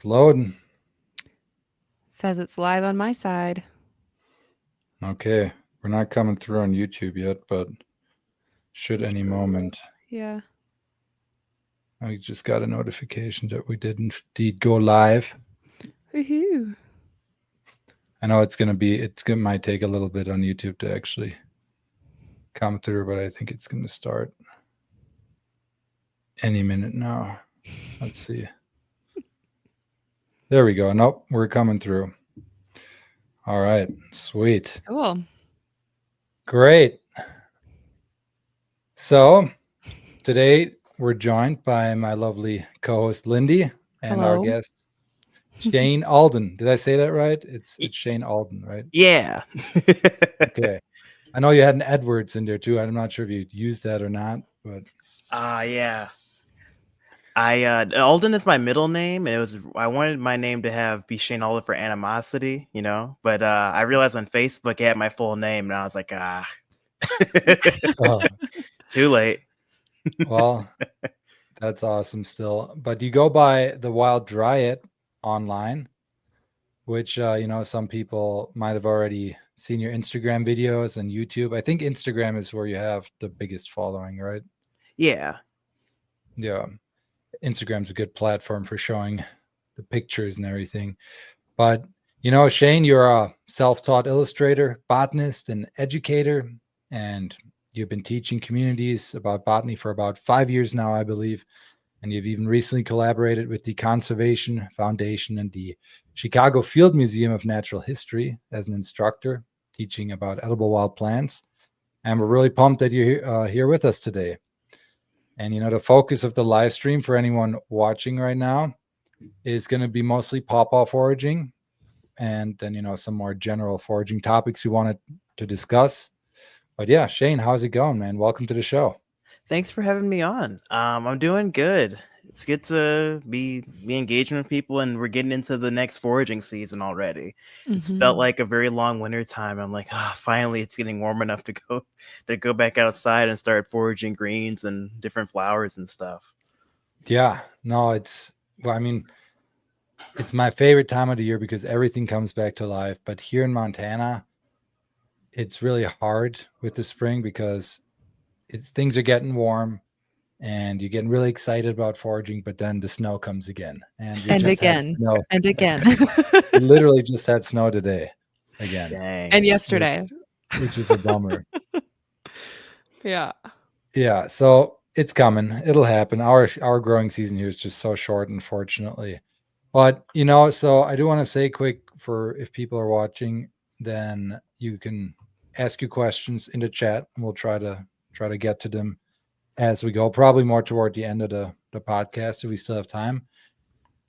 It's loading. Says it's live on my side. Okay. We're not coming through on YouTube yet, but should I'm any sure we will. moment. Yeah. I just got a notification that we did indeed go live. Woohoo. I know it might take a little bit on YouTube to actually come through, but I think it's going to start any minute now. Let's see. There we go. Nope, we're coming through. All right. Sweet. Cool. Great. So today we're joined by my lovely co-host Lindy and our Hello. guest Shane Alden. Did I say that right? It's Shane Alden, right? Yeah. Okay. I know you had an Edwards in there too. I'm not sure if you used that or not, but yeah. Alden is my middle name, and I wanted my name to be Shane Alden for animosity, but I realized on Facebook it had my full name, and I was like, too late. Well, that's awesome still. But you go by the Wild Dryad online, which some people might have already seen your Instagram videos and YouTube. I think Instagram is where you have the biggest following, right? Yeah. Yeah. Instagram's a good platform for showing the pictures and everything. But Shane, you're a self-taught illustrator, botanist, and educator, and you've been teaching communities about botany for about 5 years now, I believe. And you've even recently collaborated with the Conservation Foundation and the Chicago Field Museum of Natural History as an instructor, teaching about edible wild plants. And we're really pumped that you're here with us today. And, the focus of the live stream for anyone watching right now is going to be mostly Paw Paw foraging, and then, some more general foraging topics we wanted to discuss. But yeah, Shane, how's it going, man? Welcome to the show. Thanks for having me on. I'm doing good. It's good to be engaging with people, and we're getting into the next foraging season already. It's felt like a very long winter time. I'm like, finally it's getting warm enough to go back outside and start foraging greens and different flowers and stuff. Yeah, no, it's my favorite time of the year because everything comes back to life. But here in Montana, it's really hard with the spring because things are getting warm and you're getting really excited about foraging, but then the snow comes again. And again. We literally just had snow today again. Dang. And yesterday. Which is a bummer. Yeah. Yeah. So it's coming. It'll happen. Our growing season here is just so short, unfortunately. But, so I do want to say quick for if people are watching, then you can ask your questions in the chat and we'll try to get to them as we go, probably more toward the end of the podcast if we still have time.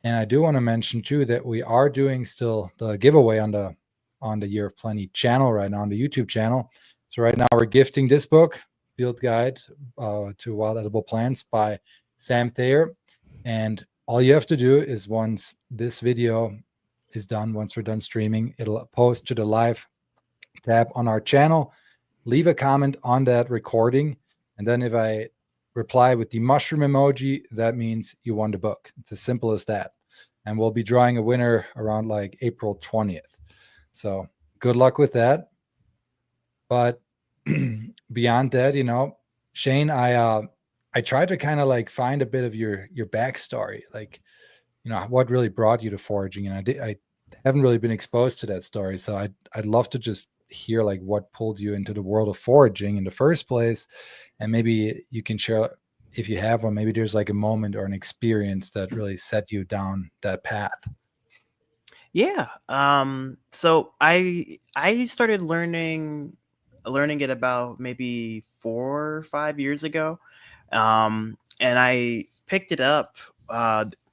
And I do want to mention too that we are doing still the giveaway on the Year of Plenty channel right now on the YouTube channel. So right now we're gifting this book, Field Guide to Wild Edible Plants by Sam Thayer. And all you have to do is once this video is done, once we're done streaming, it'll post to the live tab on our channel. Leave a comment on that recording. And then if I reply with the mushroom emoji, that means you won the book. It's as simple as that. And we'll be drawing a winner around like April 20th. So good luck with that. But beyond that, Shane, I tried to kind of like find a bit of your backstory, like, what really brought you to foraging. And I haven't really been exposed to that story. So I'd love to just hear like what pulled you into the world of foraging in the first place. And maybe you can share, if you have one, maybe there's like a moment or an experience that really set you down that path. Yeah. So I started learning it about maybe 4 or 5 years ago. And I picked it up.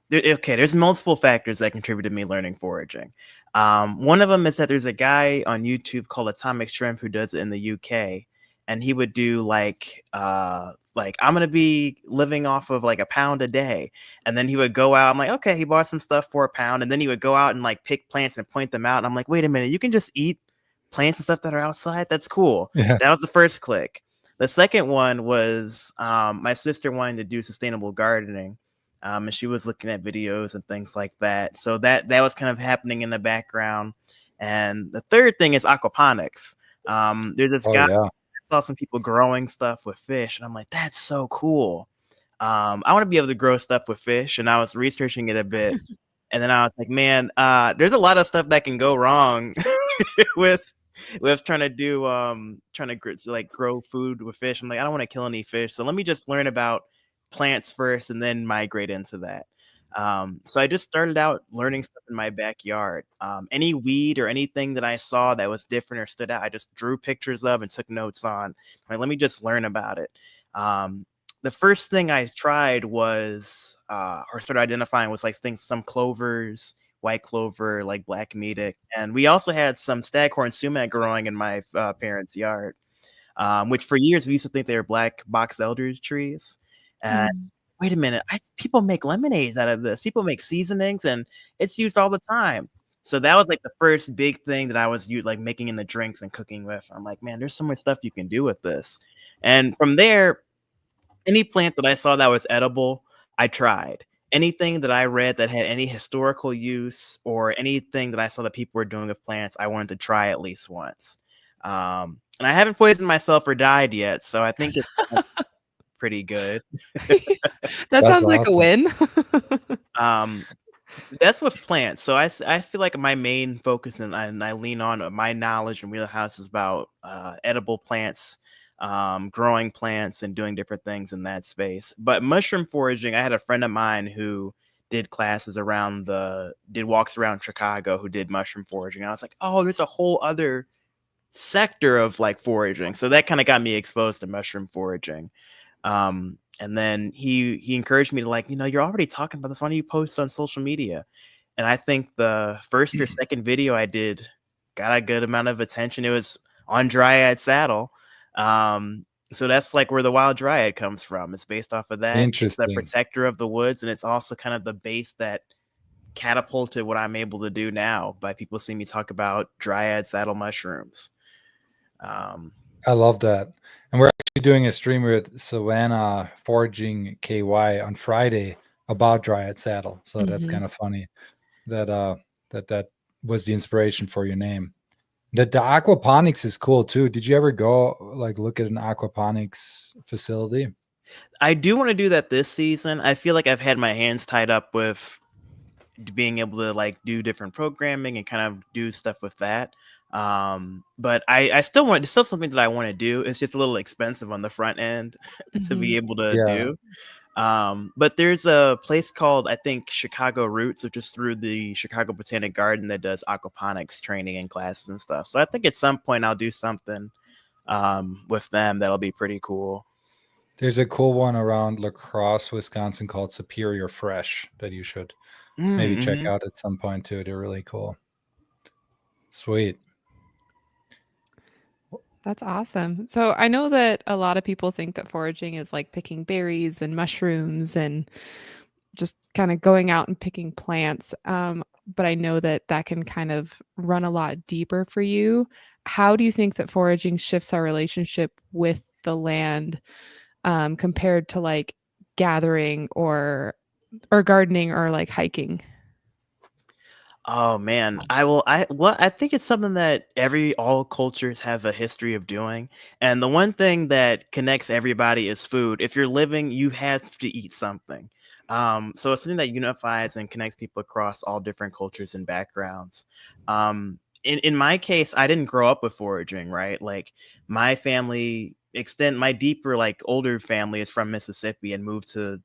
There's multiple factors that contribute to me learning foraging. One of them is that there's a guy on YouTube called Atomic Shrimp who does it in the UK, and he would do like I'm gonna be living off of like £1 a day, and then he would go out. I'm like, okay, he bought some stuff for £1, and then he would go out and like pick plants and point them out. And I'm like, wait a minute, you can just eat plants and stuff that are outside? That's cool. Yeah. That was the first click. The second one was my sister wanting to do sustainable gardening. and she was looking at videos and things like that. So that was kind of happening in the background. And the third thing is aquaponics. There's this Oh guy. yeah. I saw some people growing stuff with fish, and I'm like, that's so cool. I want to be able to grow stuff with fish, and I was researching it a bit, and then I was like, man, there's a lot of stuff that can go wrong with trying to do like grow food with fish. I'm like, I don't want to kill any fish, so let me just learn about plants first and then migrate into that. So I just started out learning stuff in my backyard. Any weed or anything that I saw that was different or stood out, I just drew pictures of and took notes on. Like, let me just learn about it. Um, the first thing I tried was, or started identifying, was like some clovers, white clover, like black medic, and we also had some staghorn sumac growing in my parents' yard, which for years we used to think they were black box elders trees. And Mhm. wait a minute, people make lemonades out of this. People make seasonings, and it's used all the time. So that was like the first big thing that I was like making in the drinks and cooking with. I'm like, man, there's so much stuff you can do with this. And from there, any plant that I saw that was edible, I tried. Anything that I read that had any historical use or anything that I saw that people were doing with plants, I wanted to try at least once. And I haven't poisoned myself or died yet, so I think it's pretty good. That That's sounds like a awesome. win. Um, that's with plants. So I feel like my main focus, and I lean on my knowledge and wheelhouse, is about edible plants, growing plants, and doing different things in that space. But mushroom foraging, I had a friend of mine who did classes did walks around Chicago, who did mushroom foraging. And I was like, oh, there's a whole other sector of like foraging. So that kind of got me exposed to mushroom foraging. And then he encouraged me to, like, you're already talking about this. Why don't you post on social media? And I think the first or second video I did got a good amount of attention. It was on Dryad Saddle. So that's like where the wild dryad comes from. It's based off of that. It's the Interesting. protector of the woods, and it's also kind of the base that catapulted what I'm able to do now by people seeing me talk about Dryad Saddle mushrooms. Um, I love that. And we're actually doing a stream with Savannah Foraging KY on Friday about Dryad Saddle. So that's Mhm. kind of funny that that was the inspiration for your name. The aquaponics is cool too. Did you ever go like look at an aquaponics facility? I do want to do that this season. I feel like I've had my hands tied up with being able to like do different programming and kind of do stuff with that. But I still want, it's still something that I want to do. It's just a little expensive on the front end to be Mhm. able to Yeah. do. But there's a place called, I think, Chicago Roots, which is through the Chicago Botanic Garden, that does aquaponics training and classes and stuff. So I think at some point I'll do something with them that'll be pretty cool. There's a cool one around La Crosse, Wisconsin called Superior Fresh that you should maybe check Mm-hmm. out at some point too. They're really cool. Sweet. That's awesome. So I know that a lot of people think that foraging is like picking berries and mushrooms and just kind of going out and picking plants. But I know that that can kind of run a lot deeper for you. How do you think that foraging shifts our relationship with the land, compared to like gathering or gardening or like hiking? Oh man, I think it's something that all cultures have a history of doing. And the one thing that connects everybody is food. If you're living, you have to eat something. So it's something that unifies and connects people across all different cultures and backgrounds. In my case, I didn't grow up with foraging, right? Like my family my deeper, like older family is from Mississippi and moved to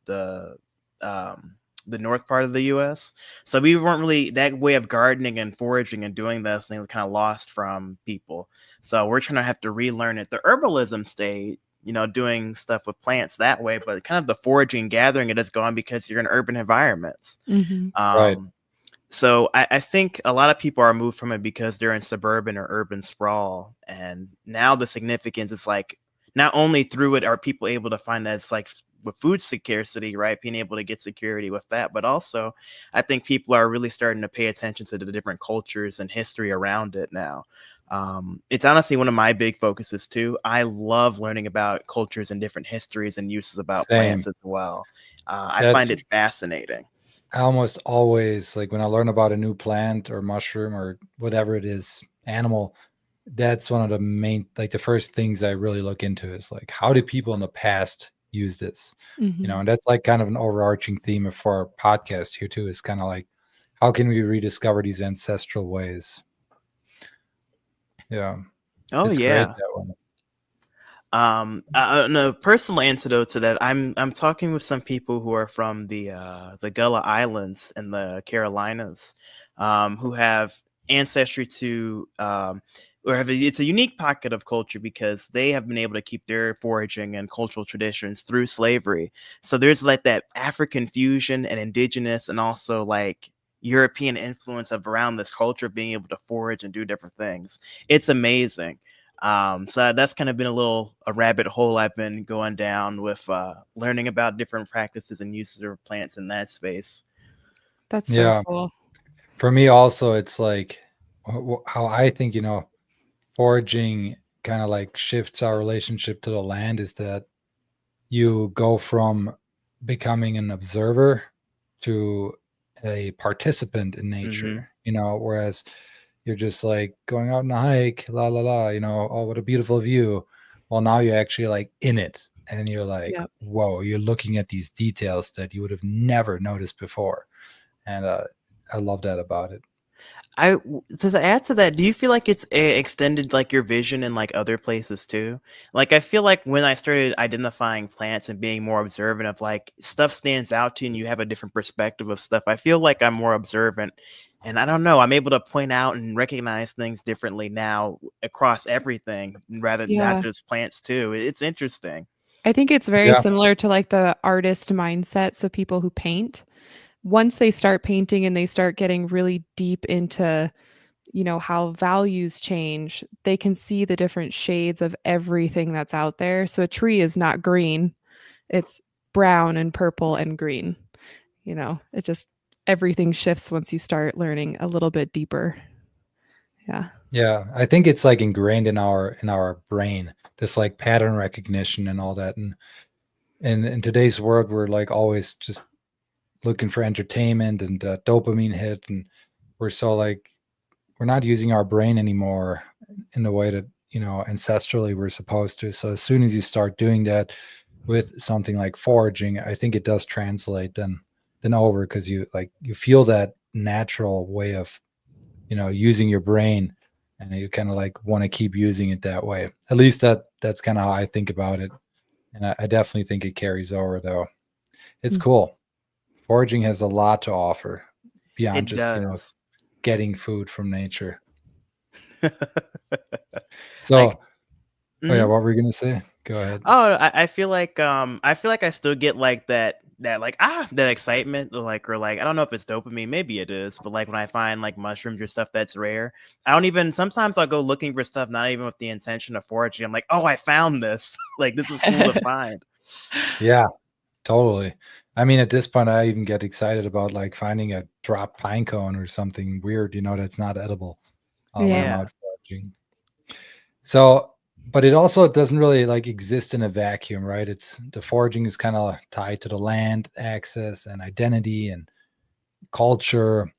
um the north part of the US. So we weren't really, that way of gardening and foraging and doing this thing kind of lost from people. So we're trying to have to relearn it. The herbalism stayed, doing stuff with plants that way, but kind of the foraging and gathering it is gone because you're in urban environments. Mhm. Right. So I think a lot of people are moved from it because they're in suburban or urban sprawl. And now the significance is like not only through it are people able to find that it's like with food scarcity, right? Being able to get security with that, but also I think people are really starting to pay attention to the different cultures and history around it now. It's honestly one of my big focuses too. I love learning about cultures and different histories and uses about Same. plants as well. I That's find it fascinating. almost always like when I learn about a new plant or mushroom or whatever it is, animal, that's one of the main, like the first things I really look into is like, how did people in the past use this? Hmm. And that's like kind of an overarching theme for our podcast here too, is kind of like, how can we rediscover these ancestral ways? Yeah, Oh it's great yeah. that one. No personal antidote to that. I'm talking with some people who are from the Gullah Islands in the Carolinas, who have ancestry to or have it's a unique pocket of culture because they have been able to keep their foraging and cultural traditions through slavery. So there's like that African fusion and indigenous, and also like European influence of around this culture being able to forage and do different things. It's amazing. So that's kind of been a rabbit hole I've been going down with learning about different practices and uses of plants in that space. That's so Yeah, cool. for me also, it's like how I think, foraging kind of like shifts our relationship to the land is that you go from becoming an observer to a participant in Hmm. nature, whereas you're just like going out on a hike, la la la, oh, what a beautiful view. Well, now you're actually like in it. And you're like, Yep. whoa, you're looking at these details that you would have never noticed before. And I love that about it. To add to that, do you feel like it's extended like your vision in like other places too? Like I feel like when I started identifying plants and being more observant of like stuff stands out to you and you have a different perspective of stuff, I feel like I'm more observant, and I don't know, I'm able to point out and recognize things differently now across everything rather than not Yeah. just plants too. It's interesting. I think it's very Yeah. similar to like the artist mindset. So people who paint, once they start painting and they start getting really deep into, how values change, they can see the different shades of everything that's out there. So a tree is not green, it's brown and purple and green. It just everything shifts once you start learning a little bit deeper. Yeah. Yeah, I think it's like ingrained in our brain, this like pattern recognition and all that. And in today's world, we're like always just looking for entertainment and dopamine hit, and we're so like we're not using our brain anymore in the way that ancestrally we're supposed to. So as soon as you start doing that with something like foraging, I think it does translate then over, because you feel that natural way of using your brain, and you kind of like want to keep using it that way. At least that's kind of how I think about it, and I definitely think it carries over though. It's Mm. cool. Foraging has a lot to offer beyond It just does. getting food from nature. Like, So, oh yeah, mhm. what were you gonna say? Go ahead. Oh, I feel like I still get like that like that excitement, or like I don't know if it's dopamine, maybe it is, but like when I find like mushrooms or stuff that's rare, I don't even sometimes I'll go looking for stuff not even with the intention of foraging. I'm like, oh, I found this. Like this is cool to find. Yeah, totally. I mean, at this point, I even get excited about like finding a dropped pine cone or something weird, that's not edible when I'm Yeah. Yeah. out foraging. So, but it also doesn't really like exist in a vacuum, right? It's the foraging is kind of tied to the land access and identity and culture.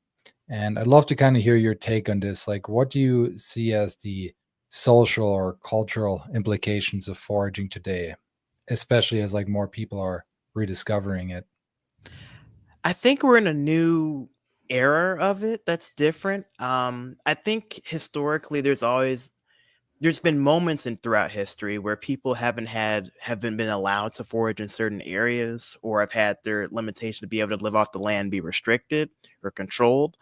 And I'd love to kind of hear your take on this. Like, what do you see as the social or cultural implications of foraging today, especially as like more people are rediscovering it? I think we're in a new era of it that's different. I think historically there's been moments in throughout history where people haven't been allowed to forage in certain areas, or have had their limitation to be able to live off the land be restricted or controlled.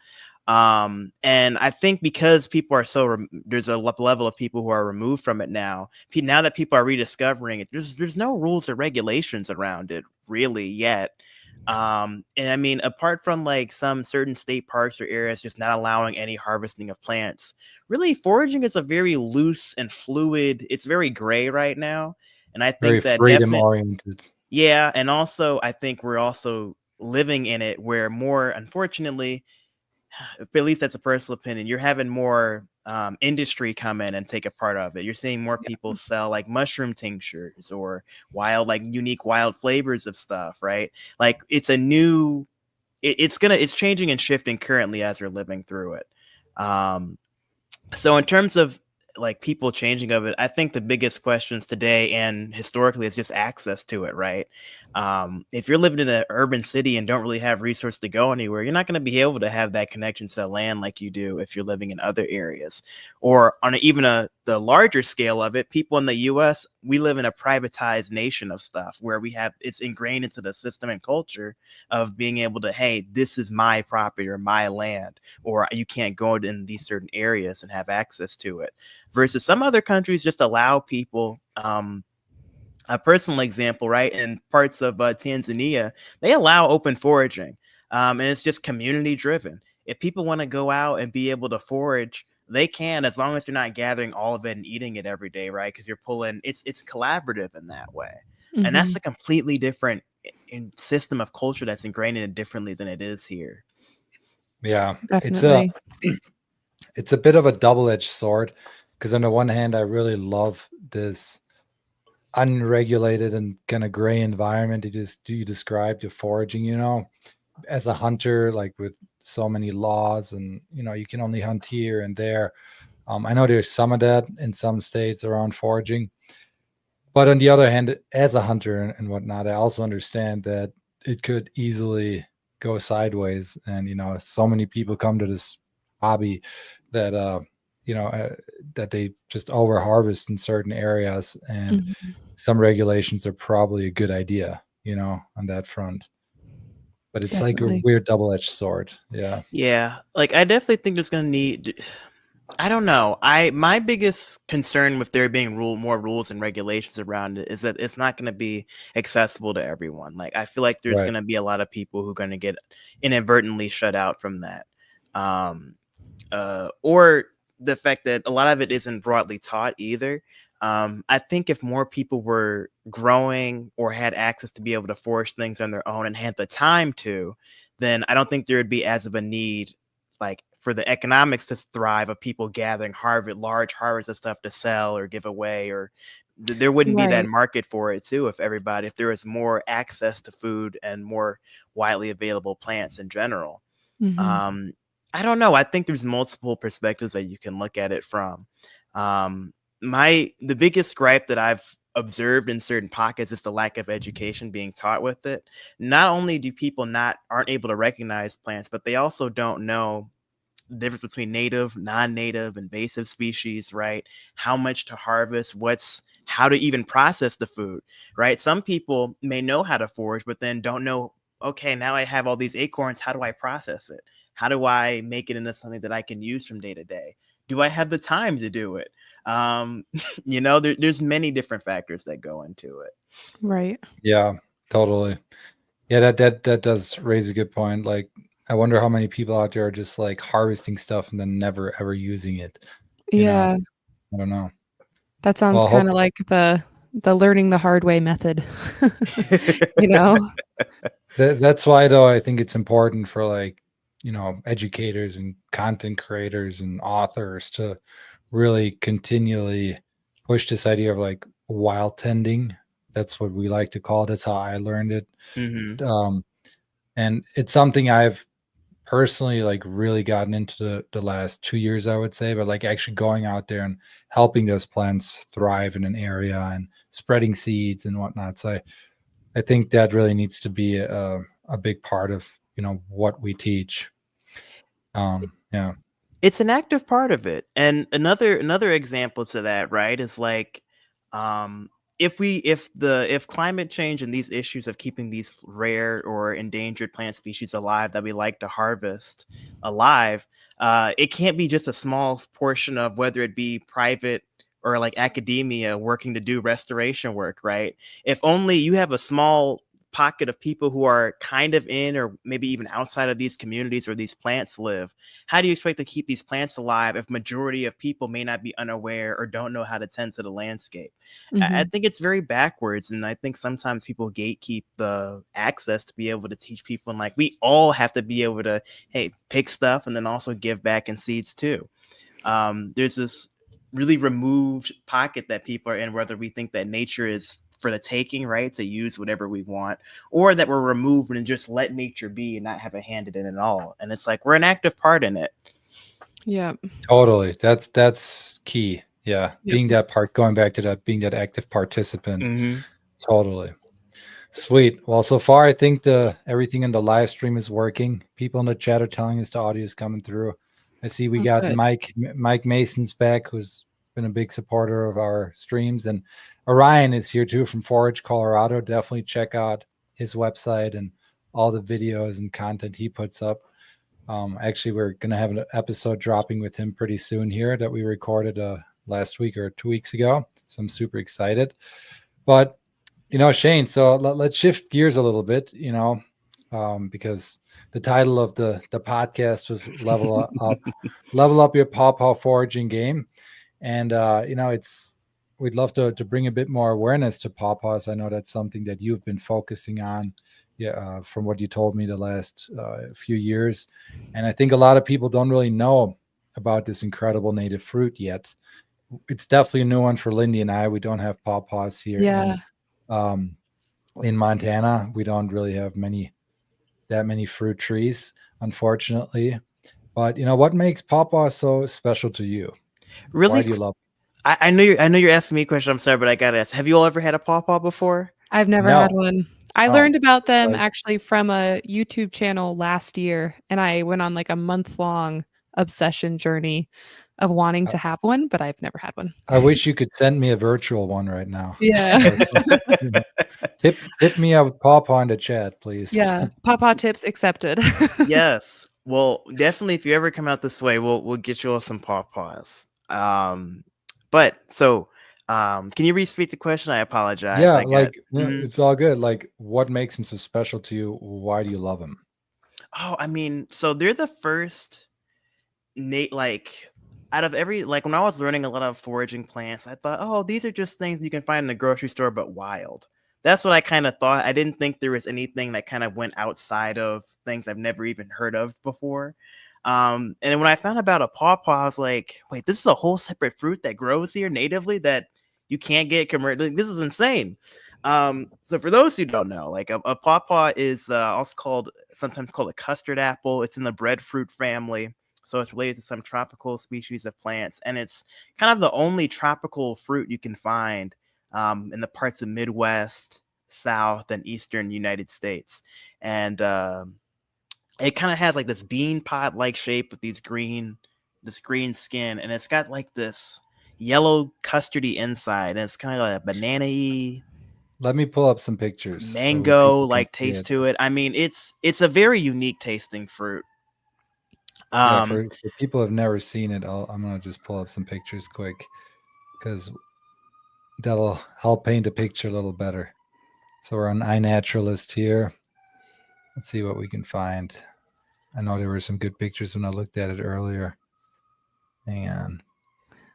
And I think because people are there's a level of people who are removed from it now. Now that people are rediscovering it, there's no rules or regulations around it really yet. And I mean, apart from like some certain state parks or areas just not allowing any harvesting of plants, really foraging is a very loose and fluid. It's very gray right now. And I Very think that freedom definitely, oriented. yeah, and also I think we're also living in it where more, unfortunately, but at least that's a personal opinion, you're having more industry come in and take a part of it. You're seeing more people sell like mushroom tinctures or wild, like unique wild flavors of stuff, right? Like it's a new, it's changing and shifting currently as we're living through it. Um, so in terms of like people changing of it, I think the biggest questions today and historically is just access to it, right? If you're living in an urban city and don't really have resources to go anywhere, you're not going to be able to have that connection to the land like you do if you're living in other areas. Or on the larger scale of it, people in the US, we live in a privatized nation of stuff where we have, it's ingrained into the system and culture of being able to, hey, this is my property or my land, or you can't go in these certain areas and have access to it. Versus some other countries just allow people. A personal example, right? In parts of Tanzania, they allow open foraging, and it's just community driven. If people want to go out and be able to forage, they can, as long as they're not gathering all of it and eating it every day, right? Because you're pulling. It's collaborative in that way, and that's Hmm. a completely different system of culture that's ingrained in it differently than it is here. Yeah, Definitely. it's a bit of a double-edged sword, because on the one hand, I really love this unregulated and kind of gray environment you described to foraging, as a hunter, like with so many laws, and you can only hunt here and there. I know there's some of that in some states around foraging, but on the other hand, as a hunter and whatnot, I also understand that it could easily go sideways. And so many people come to this hobby that you know uh, that they just over harvest in certain areas, and Mhm. some regulations are probably a good idea, on that front. But it's like a Definitely. weird double-edged sword. Yeah. Yeah, like I definitely think there's gonna need. I don't know. My biggest concern with there being more rules and regulations around it is that it's not going to be accessible to everyone. Like I feel like there's Right. going to be a lot of people who are going to get inadvertently shut out from that. Um, or the fact that a lot of it isn't broadly taught either. I think if more people were growing or had access to be able to forge things on their own and had the time to, then I don't think there would be as of a need, like for the economics to thrive of people gathering large harvests of stuff to sell or give away, or there wouldn't be that Right. market for it too if there was more access to food and more widely available plants in general. Hmm. um, I don't know. I think there's multiple perspectives that you can look at it from. Um, the biggest gripe that I've observed in certain pockets is the lack of education being taught with it. Not only do people not aren't able to recognize plants, but they also don't know the difference between native, non-native, invasive species, right? How much to harvest, how to even process the food, right? Some people may know how to forage, but then don't know, okay, now I have all these acorns, how do I process it? How do I make it into something that I can use from day to day? Do I have the time to do it? Um, there's many different factors that go into it. Right. Yeah, totally. Yeah, that does raise a good point. Like, I wonder how many people out there are just like harvesting stuff and then never ever using it. You know, Yeah. I don't know. That sounds Well, kind hope of like the learning the hard way method. You know? that's why though I think it's important for, like, educators and content creators and authors to really continually push this idea of like wild tending. That's what we like to call it. That's how I learned it. Hmm. Um, and it's something I've personally like really gotten into the last 2 years, I would say, but like actually going out there and helping those plants thrive in an area and spreading seeds and whatnot. So I think that really needs to be a big part of what we teach. Yeah. It's an active part of it. And another example to that, right, is like um if climate change and these issues of keeping these rare or endangered plant species alive that we like to harvest alive, it can't be just a small portion of whether it be private or like academia working to do restoration work, right? If only you have a small pocket of people who are kind of in or maybe even outside of these communities where these plants live, how do you expect to keep these plants alive if majority of people may not be unaware or don't know how to tend to the landscape? I Hmm. think it's very backwards, and I think sometimes people gatekeep the access to be able to teach people. And like, we all have to be able to, hey, pick stuff and then also give back in seeds too. There's this really removed pocket that people are in, whether we think that nature is for the taking, right, to use whatever we want, or that we're removed and just let nature be and not have a hand in it at all. And it's like we're an active part in it. Yeah. Totally. That's key. Yeah. Yep. Being that part, going back to that, being that active participant. Mm-hmm. Totally. Sweet. Well, so far I think the everything in the live stream is working. People in the chat are telling us the audio is coming through. I see we Oh, got good. Mike Mason's back, who's been a big supporter of our streams, and Orion is here too from Forage, Colorado. Definitely check out his website and all the videos and content he puts up. Actually, we're gonna have an episode dropping with him pretty soon here that we recorded last week or 2 weeks ago. So I'm super excited. But Shane, so let's shift gears a little bit, because the title of the podcast was level up your Paw Paw Foraging game. And, we'd love to bring a bit more awareness to Paw Paws. I know that's something that you've been focusing on, yeah, from what you told me the last few years. And I think a lot of people don't really know about this incredible native fruit yet. It's definitely a new one for Lindy and I. We don't have Paw Paws here Yeah. um, in Montana. We don't really have that many fruit trees, unfortunately. But what makes pawpaw so special to you? Why Really, do you love I know you're asking me a question. I'm sorry, but I gotta ask: have you all ever had a pawpaw before? I've it? never had No, one. I no. learned about them Like, actually from a YouTube channel last year, and I went on like a month-long obsession journey of wanting I, to have one, but I've never had one. I wish you could send me a virtual one right now. Yeah. Or you know, tip me a pawpaw in the chat, please. Yeah. Pawpaw tips accepted. Yes. Well, definitely. If you ever come out this way, we'll get you all some pawpaws. But so, can you repeat the question? I apologize. Yeah, I got. like Mhm. it's all good. Like, what makes them so special to you? Why do you love them? Oh, I mean, so they're the first Nate, like, out of every, like, when I was learning a lot of foraging plants, I thought, oh, these are just things you can find in the grocery store, but wild. That's what I kind of thought. I didn't think there was anything that kind of went outside of things I've never even heard of before. And then when I found about a pawpaw, I was like, wait, this is a whole separate fruit that grows here natively that you can't get commercial. This is insane. So for those who don't know, like a pawpaw is also sometimes called a custard apple. It's in the breadfruit family. So it's related to some tropical species of plants, and it's kind of the only tropical fruit you can find in the parts of Midwest, South, and Eastern United States. And it kind of has like this bean pod like shape with this green skin, and it's got like this yellow custardy inside, and it's kind of like a banana-y Let me pull up some pictures so mango people can like see taste it. to it. I mean, it's a very unique tasting fruit. Yeah, Um, for people who have never seen it, I'm gonna just pull up some pictures quick because that'll help paint a picture a little better. So we're on iNaturalist here. Let's see what we can find. I know there were some good pictures when I looked at it earlier. Hang on.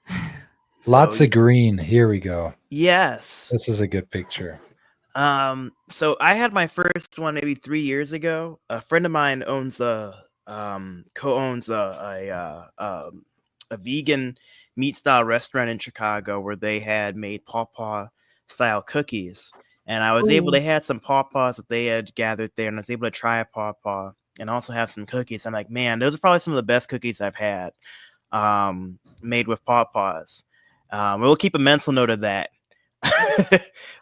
so Lots of green. Here we go. yes. This is a good picture. So I had my first one maybe 3 years ago. A friend of mine co-owns a vegan meat style restaurant in Chicago where they had made pawpaw style cookies. And I was able Ooh. to had some pawpaws that they had gathered there, and I was able to try a pawpaw and also have some cookies. I'm like, man, those are probably some of the best cookies I've had made with pawpaws. We'll keep a mental note of that.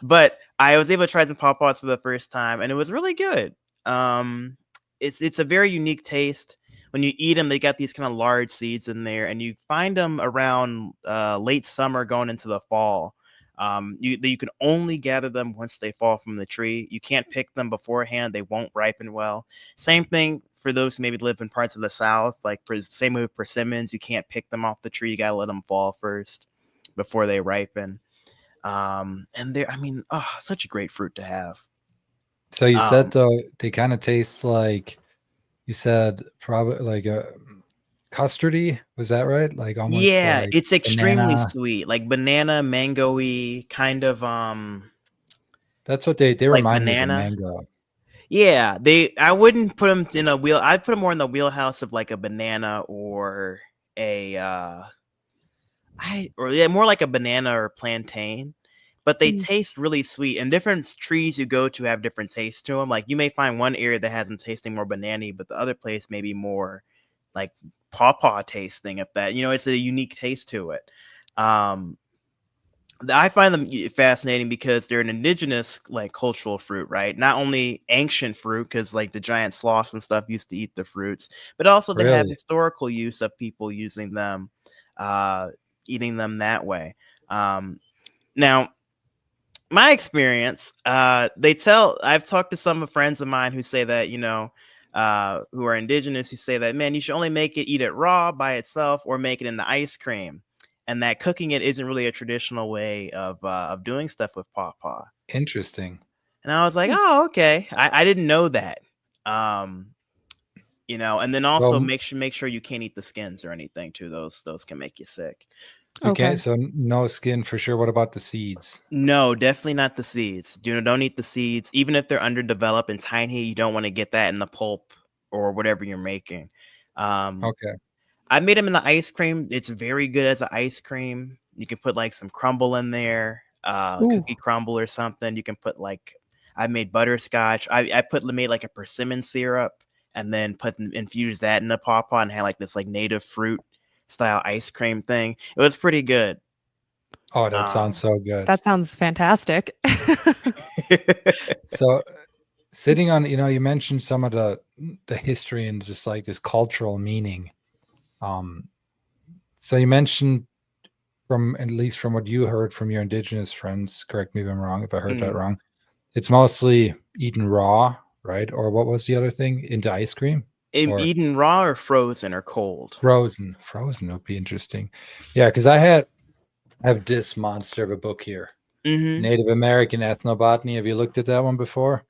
But I was able to try some pawpaws for the first time, and it was really good. Um, it's a very unique taste. When you eat them, they got these kind of large seeds in there, and you find them around late summer, going into the fall. You can only gather them once they fall from the tree. You can't pick them beforehand; they won't ripen well. Same thing for those who maybe live in parts of the South, like same with persimmons. You can't pick them off the tree; you gotta let them fall first before they ripen. And they're, I mean, oh, such a great fruit to have. So you said Um, though they kind of taste like you said probably like a custardy. Was that right? Like almost yeah, like it's extremely banana. sweet, like banana, mango-y, kind of That's what they like remind me of a banana. mango. Yeah, I wouldn't put them in a wheel. I'd put them more in the wheelhouse of like a banana or a more like a banana or plantain. But they Mm. taste really sweet, and different trees you go to have different tastes to them. Like you may find one area that has them tasting more banana, but the other place may be more like pawpaw tasting. If that, it's a unique taste to it. Um, I find them fascinating because they're an indigenous like cultural fruit, right? Not only ancient fruit, because like the giant sloths and stuff used to eat the fruits, but also they have Really historical use of people using them, uh, eating them that way. Now, my experience, I've talked to some friends of mine who say that, who are indigenous, who say that, man, you should only eat it raw by itself or make it into ice cream. And that cooking it isn't really a traditional way of doing stuff with pawpaw. interesting. And I was like, Hmm. oh, okay. I didn't know that. And then also So make sure you can't eat the skins or anything too. Those can make you sick. you Okay. can't. So no skin for sure. What about the seeds? No, definitely not the seeds. Don't eat the seeds. Even if they're underdeveloped and tiny, you don't want to get that in the pulp or whatever you're making. Um, Okay. I made them in the ice cream. It's very good as an ice cream. You can put like some crumble in there, Ooh. cookie crumble or something. You can put like I made butterscotch. Made like a persimmon syrup and then infused that in the pawpaw and had like this like native fruit style ice cream thing. It was pretty good. Oh, that sounds Um, so good. That sounds fantastic. So sitting on, you mentioned some of the history and just like this cultural meaning. Um, so you mentioned from at least from what you heard from your indigenous friends, correct me if I'm wrong, if I heard that mhm. wrong. It's mostly eaten raw, right? Or what was the other thing? Into ice cream or Eaten raw or frozen or cold? frozen? Frozen would be interesting. Yeah, because I have this monster of a book here. Mhm. Native American Ethnobotany. Have you looked at that one before?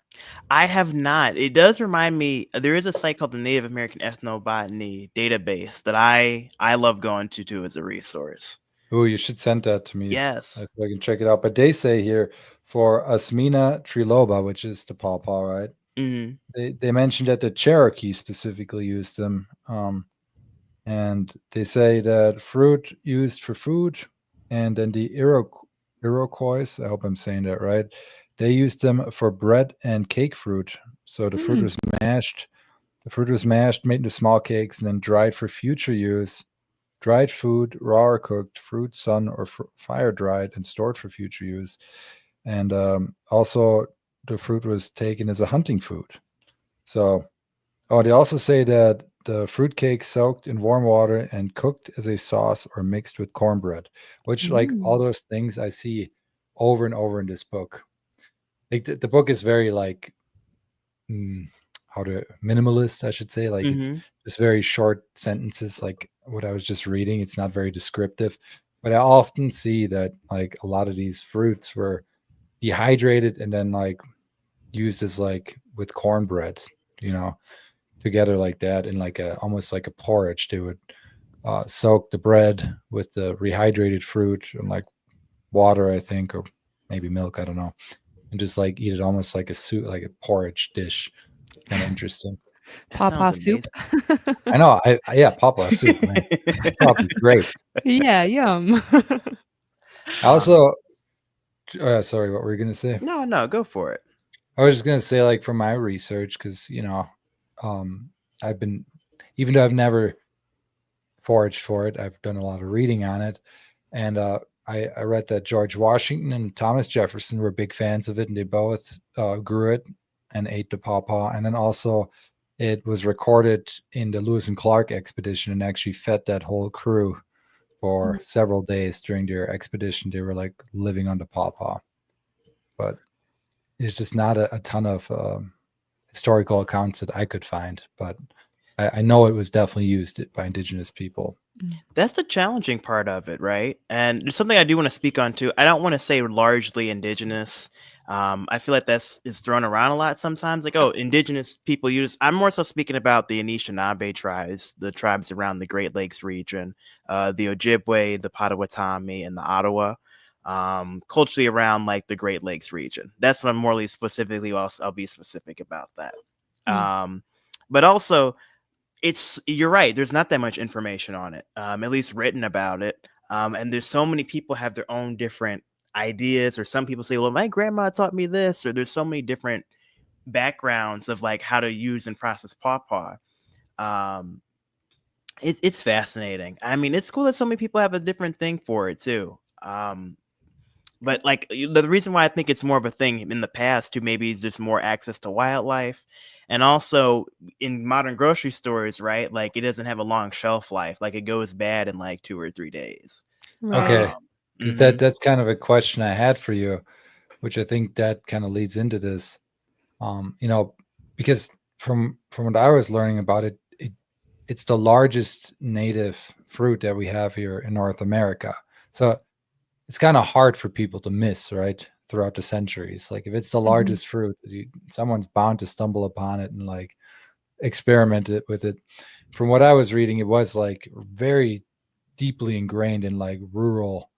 I have not. It does remind me there is a site called the Native American Ethnobotany database that I love going to too as a resource. Oh, you should send that to me Yes. so I can check it out. But they say here for Asmina triloba, which is the pawpaw, right? Mhm. They mentioned that the Cherokee specifically used them. And they say that fruit used for food, and then the Iroquois, I hope I'm saying that right, they used them for bread and cake fruit. So the fruit Hmm. was mashed. The fruit was mashed, made into small cakes, and then dried for future use. Dried food, raw or cooked, fruit, sun, or fire dried and stored for future use. And also, the fruit was taken as a hunting food. So, oh, they also say that the fruit cake soaked in warm water and cooked as a sauce or mixed with cornbread, which, like, all Mm. those things I see over and over in this book. Like, the book is very, like, mm, how to minimalist, I should say. Like, it's Mhm. just very short sentences, like what I was just reading. It's not very descriptive, but I often see that, like, a lot of these fruits were dehydrated and then, like, used as, like, with cornbread, you know, together like that in like a almost like a porridge. They would soak the bread with the rehydrated fruit and like water, I think, or maybe milk. I don't know, and just like eat it almost like a soup, like a porridge dish. Kind of interesting. That sounds Pawpaw soup. amazing. I know. Yeah, papa soup, man. Probably great. Yeah, yum. I Um, also, sorry, what were you gonna say? no, no, go for it. I was just gonna say, like, from my research, because um, I've been, even though I've never foraged for it, I've done a lot of reading on it. And I read that George Washington and Thomas Jefferson were big fans of it, and they both grew it and ate the pawpaw. And then also, it was recorded in the Lewis and Clark expedition and actually fed that whole crew for several days during their expedition. They were like living on the pawpaw. But there's just not a ton of historical accounts that I could find. But I know it was definitely used by indigenous people. Mm. That's the challenging part of it, right? And there's something I do want to speak on too. I don't want to say largely indigenous. I feel like is thrown around a lot sometimes. Like, oh, indigenous people use. I'm more so speaking about the Anishinaabe tribes, the tribes around the Great Lakes region, the Ojibwe, the Potawatomi, and the Ottawa. Culturally around like the Great Lakes region. That's what I'm more specifically. I'll be specific about that. Mm. But also, you're right. There's not that much information on it, at least written about it. And there's so many people have their own different ideas, or some people say, well, my grandma taught me this, or there's so many different backgrounds of like how to use and process pawpaw. Um, it's fascinating. I mean, it's cool that so many people have a different thing for it too. But like the reason why I think it's more of a thing in the past too, maybe is just more access to wildlife, and also in modern grocery stores, right? Like it doesn't have a long shelf life. Like it goes bad in like 2 or 3 days. Right. Okay, Um, because mhm. that's kind of a question I had for you, which I think that kind of leads into this. You know, because from what I was learning about it, it's the largest native fruit that we have here in North America. So it's kind of hard for people to miss, right? Throughout the centuries. Like if it's the Mhm. largest fruit, someone's bound to stumble upon it and like experiment with it. From what I was reading, it was like very deeply ingrained in like rural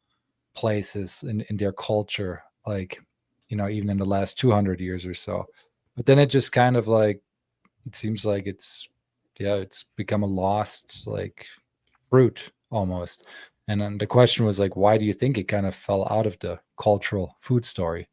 places in their culture, like, you know, even in the last 200 years or so. But then it just kind of like, it seems like it's become a lost like fruit almost. And then the question was like, why do you think it kind of fell out of the cultural food story?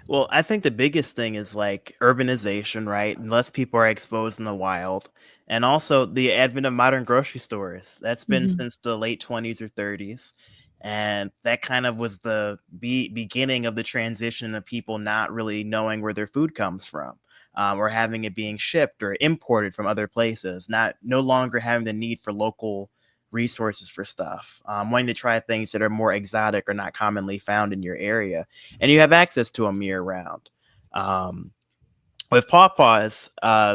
Well, I think the biggest thing is like urbanization, right? And less people are exposed in the wild. And also the advent of modern grocery stores. That's been Mhm. since the late 20s or 30s. And that kind of was the beginning of the transition of people not really knowing where their food comes from, or having it being shipped or imported from other places, not no longer having the need for local resources for stuff, wanting to try things that are more exotic or not commonly found in your area, and you have access to them year round. Um, with pawpaws,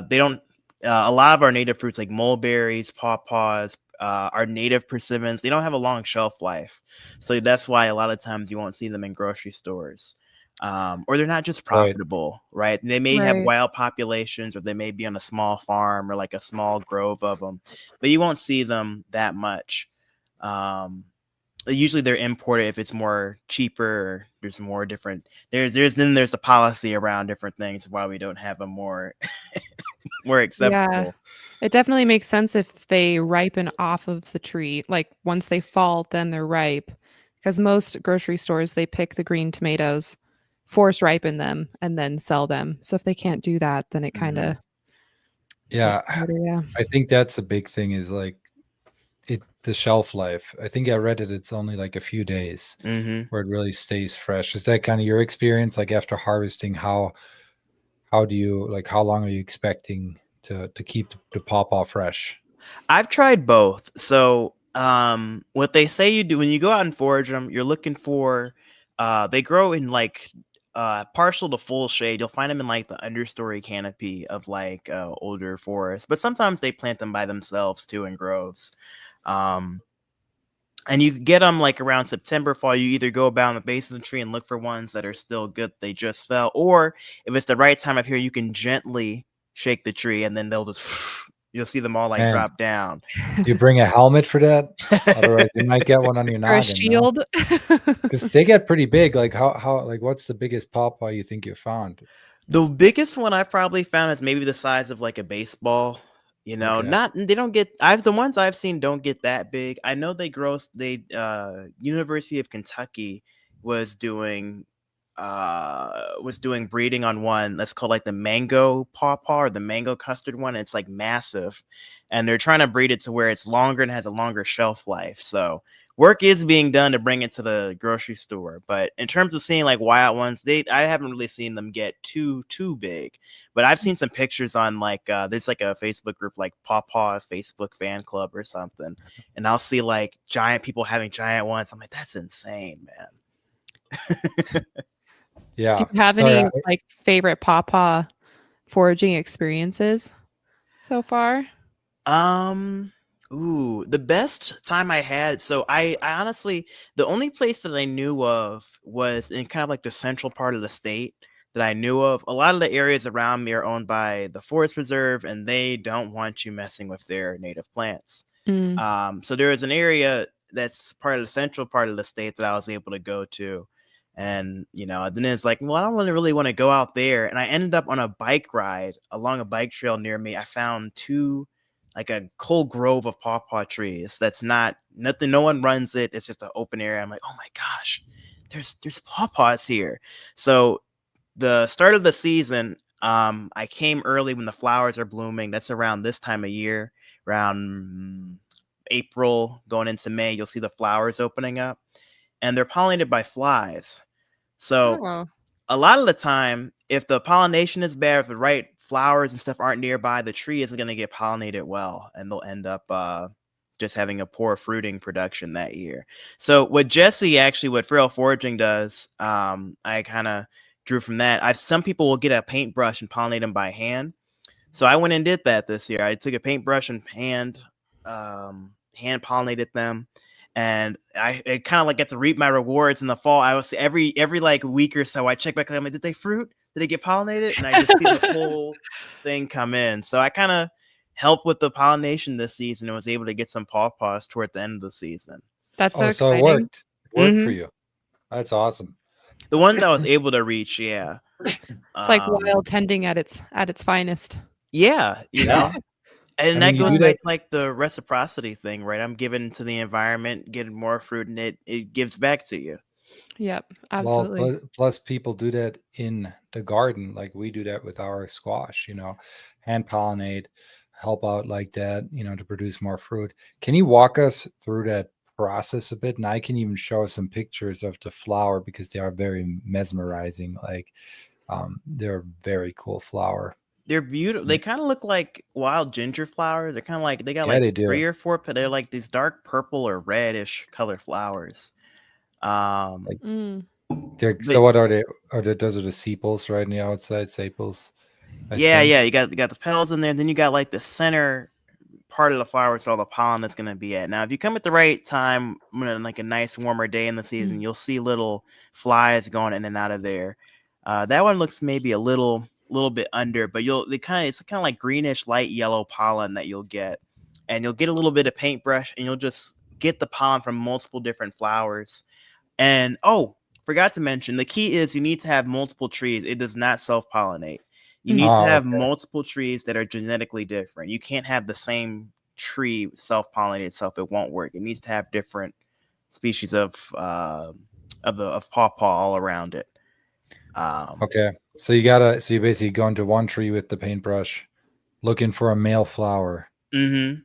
they don't. A lot of our native fruits, like mulberries, pawpaws, our native persimmons, they don't have a long shelf life, so that's why a lot of times you won't see them in grocery stores. Or they're not just Right. profitable, right? They may have Right. wild populations, or they may be on a small farm or like a small grove of them, but you won't see them that much. Um, Usually they're imported if it's more cheaper, or there's more different there's a policy around different things why we don't have them more more Yeah. acceptable. It definitely makes sense if they ripen off of the tree. Like once they fall, then they're ripe. Because most grocery stores, they pick the green tomatoes, force ripen them, and then sell them. So if they can't do that, then it kind Mhm. of makes Yeah, it harder. Yeah. I think that's a big thing is like the shelf life. I think I read it, it's only like a few days Mhm. where it really stays fresh. Is that kind of your experience? Like after harvesting, how do you like how long are you expecting to keep the pawpaw fresh? I've tried both. So, what they say you do when you go out and forage them, you're looking for, they grow in like partial to full shade. You'll find them in like the understory canopy of like older forests, but sometimes they plant them by themselves too in groves. Um, and you get them like around September, fall. You either go about on the base of the tree and look for ones that are still good, they just fell, or if it's the right time of year, you can gently shake the tree and then they'll just you'll see them all like Man, drop down. do you bring a helmet for that? Otherwise, you might get one on your Or a noggin, no? shield. Because they get pretty big. Like how like what's the biggest pawpaw you think you found? The biggest one I've probably found is maybe the size of like a baseball. You know, Okay. not they don't get I've the ones I've seen don't get that big. I know they University of Kentucky was doing breeding on one that's called like the mango pawpaw or the mango custard one. It's like massive. And they're trying to breed it to where it's longer and has a longer shelf life. So work is being done to bring it to the grocery store, but in terms of seeing like wild ones, I haven't really seen them get too big. But I've seen some pictures on like there's like a Facebook group like Paw Paw Facebook fan club or something, and I'll see like giant people having giant ones. I'm like, that's insane, man. Do Yeah. you have Sorry. any like favorite pawpaw foraging experiences so far? um Ooh, the best time I had. So I honestly, the only place that I knew of was in kind of like the central part of the state that I knew of. A lot of the areas around me are owned by the forest preserve, and they don't want you messing with their native plants. Mm. So there is an area that's part of the central part of the state that I was able to go to. And, then it's like, well, I don't really want to go out there. And I ended up on a bike ride along a bike trail near me. I found like a whole grove of pawpaw trees. That's not nothing. No one runs it. It's just an open area. I'm like, oh my gosh, there's pawpaws here. So the start of the season, I came early when the flowers are blooming. That's around this time of year, around April going into May. You'll see the flowers opening up, and they're pollinated by flies. So Oh, a lot of the time, if the pollination is bad, if the right flowers and stuff aren't nearby, the tree isn't going to get pollinated well, and they'll end up just having a poor fruiting production that year. So what Feral Foraging does, I kind of drew from that. Some people will get a paintbrush and pollinate them by hand. So I went and did that this year. I took a paintbrush and hand pollinated them, and I kind of like get to reap my rewards in the fall. I was every like week or so I check back. I'm like, did they fruit? Did they get pollinated? And I just see the full thing come in. So I kind of helped with the pollination this season and was able to get some pawpaws toward the end of the season. that's so Oh, so it exciting. worked. It worked for hmm you. That's awesome. The one that I was able to reach, yeah. It's like Um, wild tending at its finest. yeah, Yeah. and I that mean, you goes do back that. to like the reciprocity thing, right? I'm giving to the environment, getting more fruit, and it gives back to you. Yep, Well, absolutely. plus people do that in the garden, like we do that with our squash, hand pollinate, help out like that, to produce more fruit. Can you walk us through that process a bit? And I can even show some pictures of the flower because they are very mesmerizing. Like, they're a very cool flower. They're beautiful. They kind of look like wild ginger flowers. They're kind of like they got Yeah, like they do. three or four, but they're like these dark purple or reddish color flowers. Like, Mm. so But what are they? Those are the sepals right on the outside, sepals, I yeah, think. you got the petals in there. Then you got like the center part of the flower, so all the pollen is gonna be at. Now, if you come at the right time, when like a nice warmer day in the season, Mm. you'll see little flies going in and out of there. That one looks maybe a little bit under, but it's kind of like greenish light yellow pollen that you'll get, and you'll get a little bit of paintbrush, and you'll just get the pollen from multiple different flowers. And forgot to mention, the key is you need to have multiple trees. It does not self pollinate. You Mm. need to Oh, have okay. multiple trees that are genetically different. You can't have the same tree self pollinate itself. It won't work. It needs to have different species of pawpaw all around it. Um, Okay. So you basically go into one tree with the paintbrush, looking for a male flower, hmm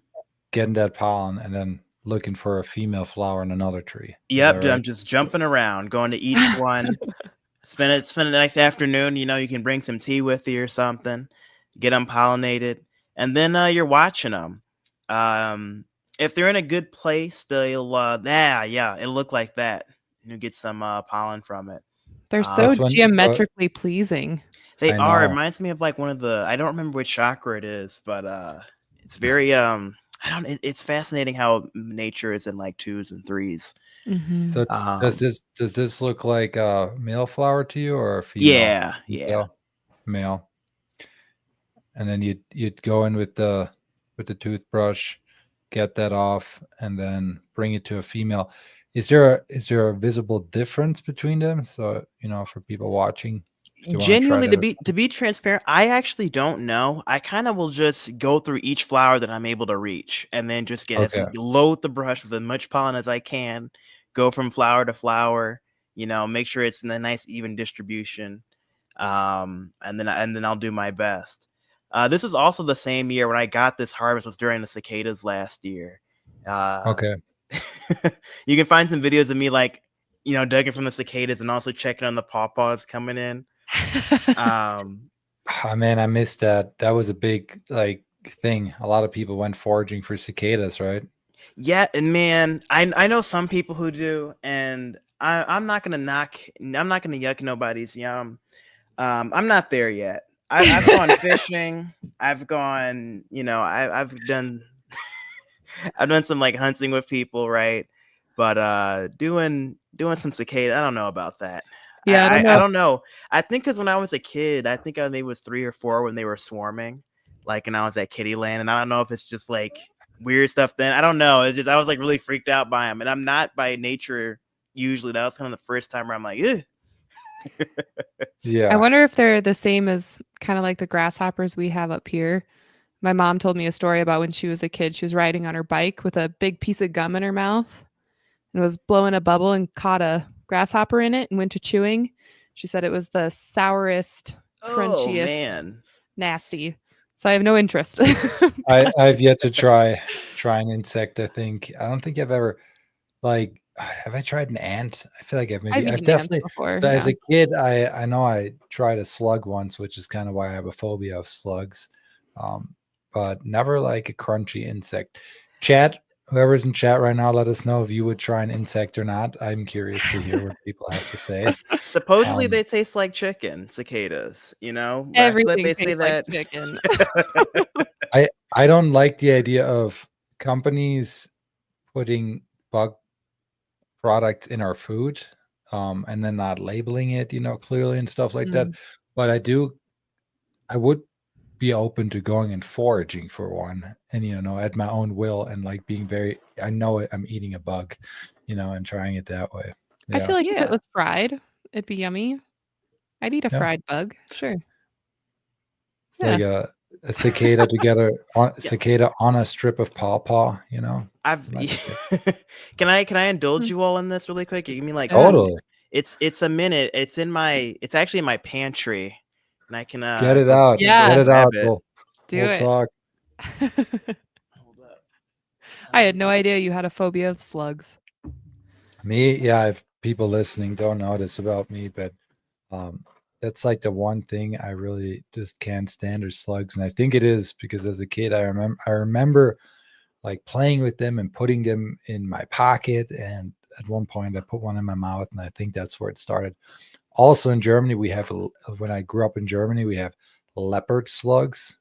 getting that pollen, and then looking for a female flower in another tree. Is that Yep, I'm right? just jumping around, going to each one. Spend a nice afternoon. You can bring some tea with you or something. Get them pollinated, and then you're watching them. Um, if they're in a good place, they'll yeah, it'll look like that. You get some pollen from it. They're so That's Um, when. So geometrically pleasing. they I are. It know. reminds me of like one of the. I don't remember which chakra it is, but it's very I don't. It's fascinating how nature is in like twos and threes. Mhm. So Um, does this look like a male flower to you or a female? yeah, You yeah. tell? Male. And then you'd go in with the toothbrush, get that off, and then bring it to a female. Is there a visible difference between them? So, for people watching, if they want to try Genuinely, to that. be transparent, I actually don't know. I kind of will just go through each flower that I'm able to reach, and then just Okay. load the brush with as much pollen as I can. Go from flower to flower. Make sure it's in a nice even distribution. And then I'll do my best. This is also the same year when I got this harvest was during the cicadas last year. Uh, Okay. you can find some videos of me like digging from the cicadas and also checking on the pawpaws coming in. Um, Oh, man, I missed that. That was a big like thing. A lot of people went foraging for cicadas, right? yeah, and man, I know some people who do, and I'm not gonna knock. I'm not gonna yuck nobody's yum. I'm not there yet. I've gone fishing. I've gone. I've done. I've done some like hunting with people, right? But doing some cicada, I don't know about that. Yeah, I don't I know. don't know. I think because when I was a kid, I think I maybe was 3 or 4 when they were swarming, like, and I was at Kittyland, and I don't know if it's just like weird stuff. Then I don't know. It's just I was like really freaked out by them, and I'm not by nature usually. That was kind of the first time where I'm like, ugh. I Yeah. wonder if they're the same as kind of like the grasshoppers we have up here. My mom told me a story about when she was a kid. She was riding on her bike with a big piece of gum in her mouth and was blowing a bubble and caught a grasshopper in it and went to chewing. She said it was the sourest, Oh crunchiest, man. nasty. So I have no interest. I've yet to try an insect. I don't think I've ever like have I tried an ant? I feel like I've I've eaten ants definitely before. so as Yeah. a kid I know I tried a slug once, which is kind of why I have a phobia of slugs. Um, but never like a crunchy insect. Chat, whoever's in chat right now, let us know if you would try an insect or not. I'm curious to hear what people have to say. Supposedly Um, they taste like chicken, cicadas, but I feel like Everything they say tastes like that. chicken. I don't like the idea of companies putting bug product in our food, and then not labeling it, clearly and stuff like that. Mm. But I would be open to going and foraging for one, and at my own will, and like being I know I'm eating a bug, and trying it that way. I Yeah, feel like if it Yeah. was fried, it'd be yummy. I'd eat a yeah. fried bug. Sure. It's Yeah. like a cicada together on Yeah. cicada on a strip of pawpaw. I've Might be good. can I indulge Mm. you all in this really quick? Give me like Yeah. two. Totally. It's a minute. It's actually in my pantry. And I can Get it go out. Get Yeah. it grab out. it. Do We'll it. talk. Hold up. I had no idea you had a phobia of slugs. Me, yeah, if people listening don't know this about me, but um that's like the one thing I really just can't stand are slugs. And I think it is because as a kid I remember like playing with them and putting them in my pocket, and at one point I put one in my mouth, and I think that's where it started. Also in Germany we have when I grew up in Germany we have leopard slugs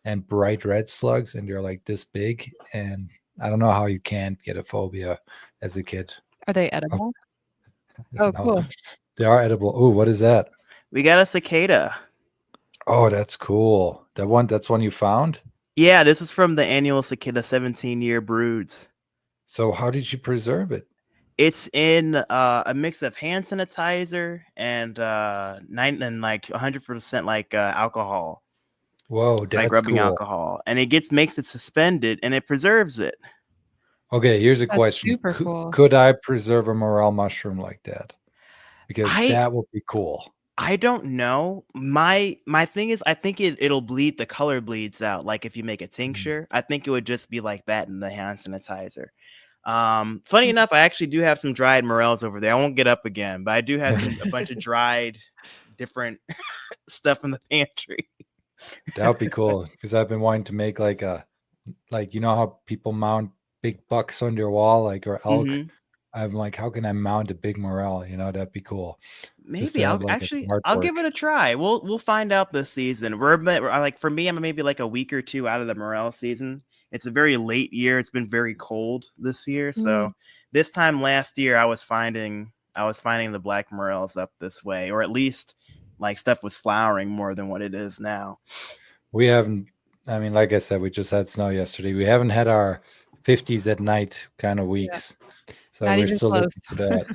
and bright red slugs, and they're like this big, and I don't know how you can't get a phobia as a kid. Are they of edible? Oh, No, cool. they are edible. Oh, what is that? We got a cicada. Oh, that's cool. That's one you found? Yeah, this is from the annual cicada 17-year broods. So how did you preserve it? It's in a mix of hand sanitizer and like 100% like alcohol, Whoa, like that's rubbing cool. alcohol, and makes it suspended and it preserves it. Okay, here's a That's question. super cool. Could I preserve a morel mushroom like that? Because I that would be cool. I don't know. My thing is, I think it'll bleed. The color bleeds out. Like if you make a Mm. tincture, I think it would just be like that in the hand sanitizer. Funny Mm. enough, I actually do have some dried morels over there. I won't get up again, but I do have a bunch of dried different stuff in the pantry. That would be cool because I've been wanting to make like how people mount big bucks on their wall, like, or elk. Hmm. I'm like, how can I mount a big morel? That'd be cool. Just to Maybe have like a I'll give artwork. it a try. We'll find out this season. Like for me, I'm maybe like a week or two out of the morel season. It's a very late year. It's been very cold this year. Mm. So this time last year, I was finding the black morels up this way, or at least like stuff was flowering more than what it is now. We haven't, I mean, like I said, we just had snow yesterday. We haven't had our 50s at night kind of Yeah. weeks. So Not we're even still close. looking for that.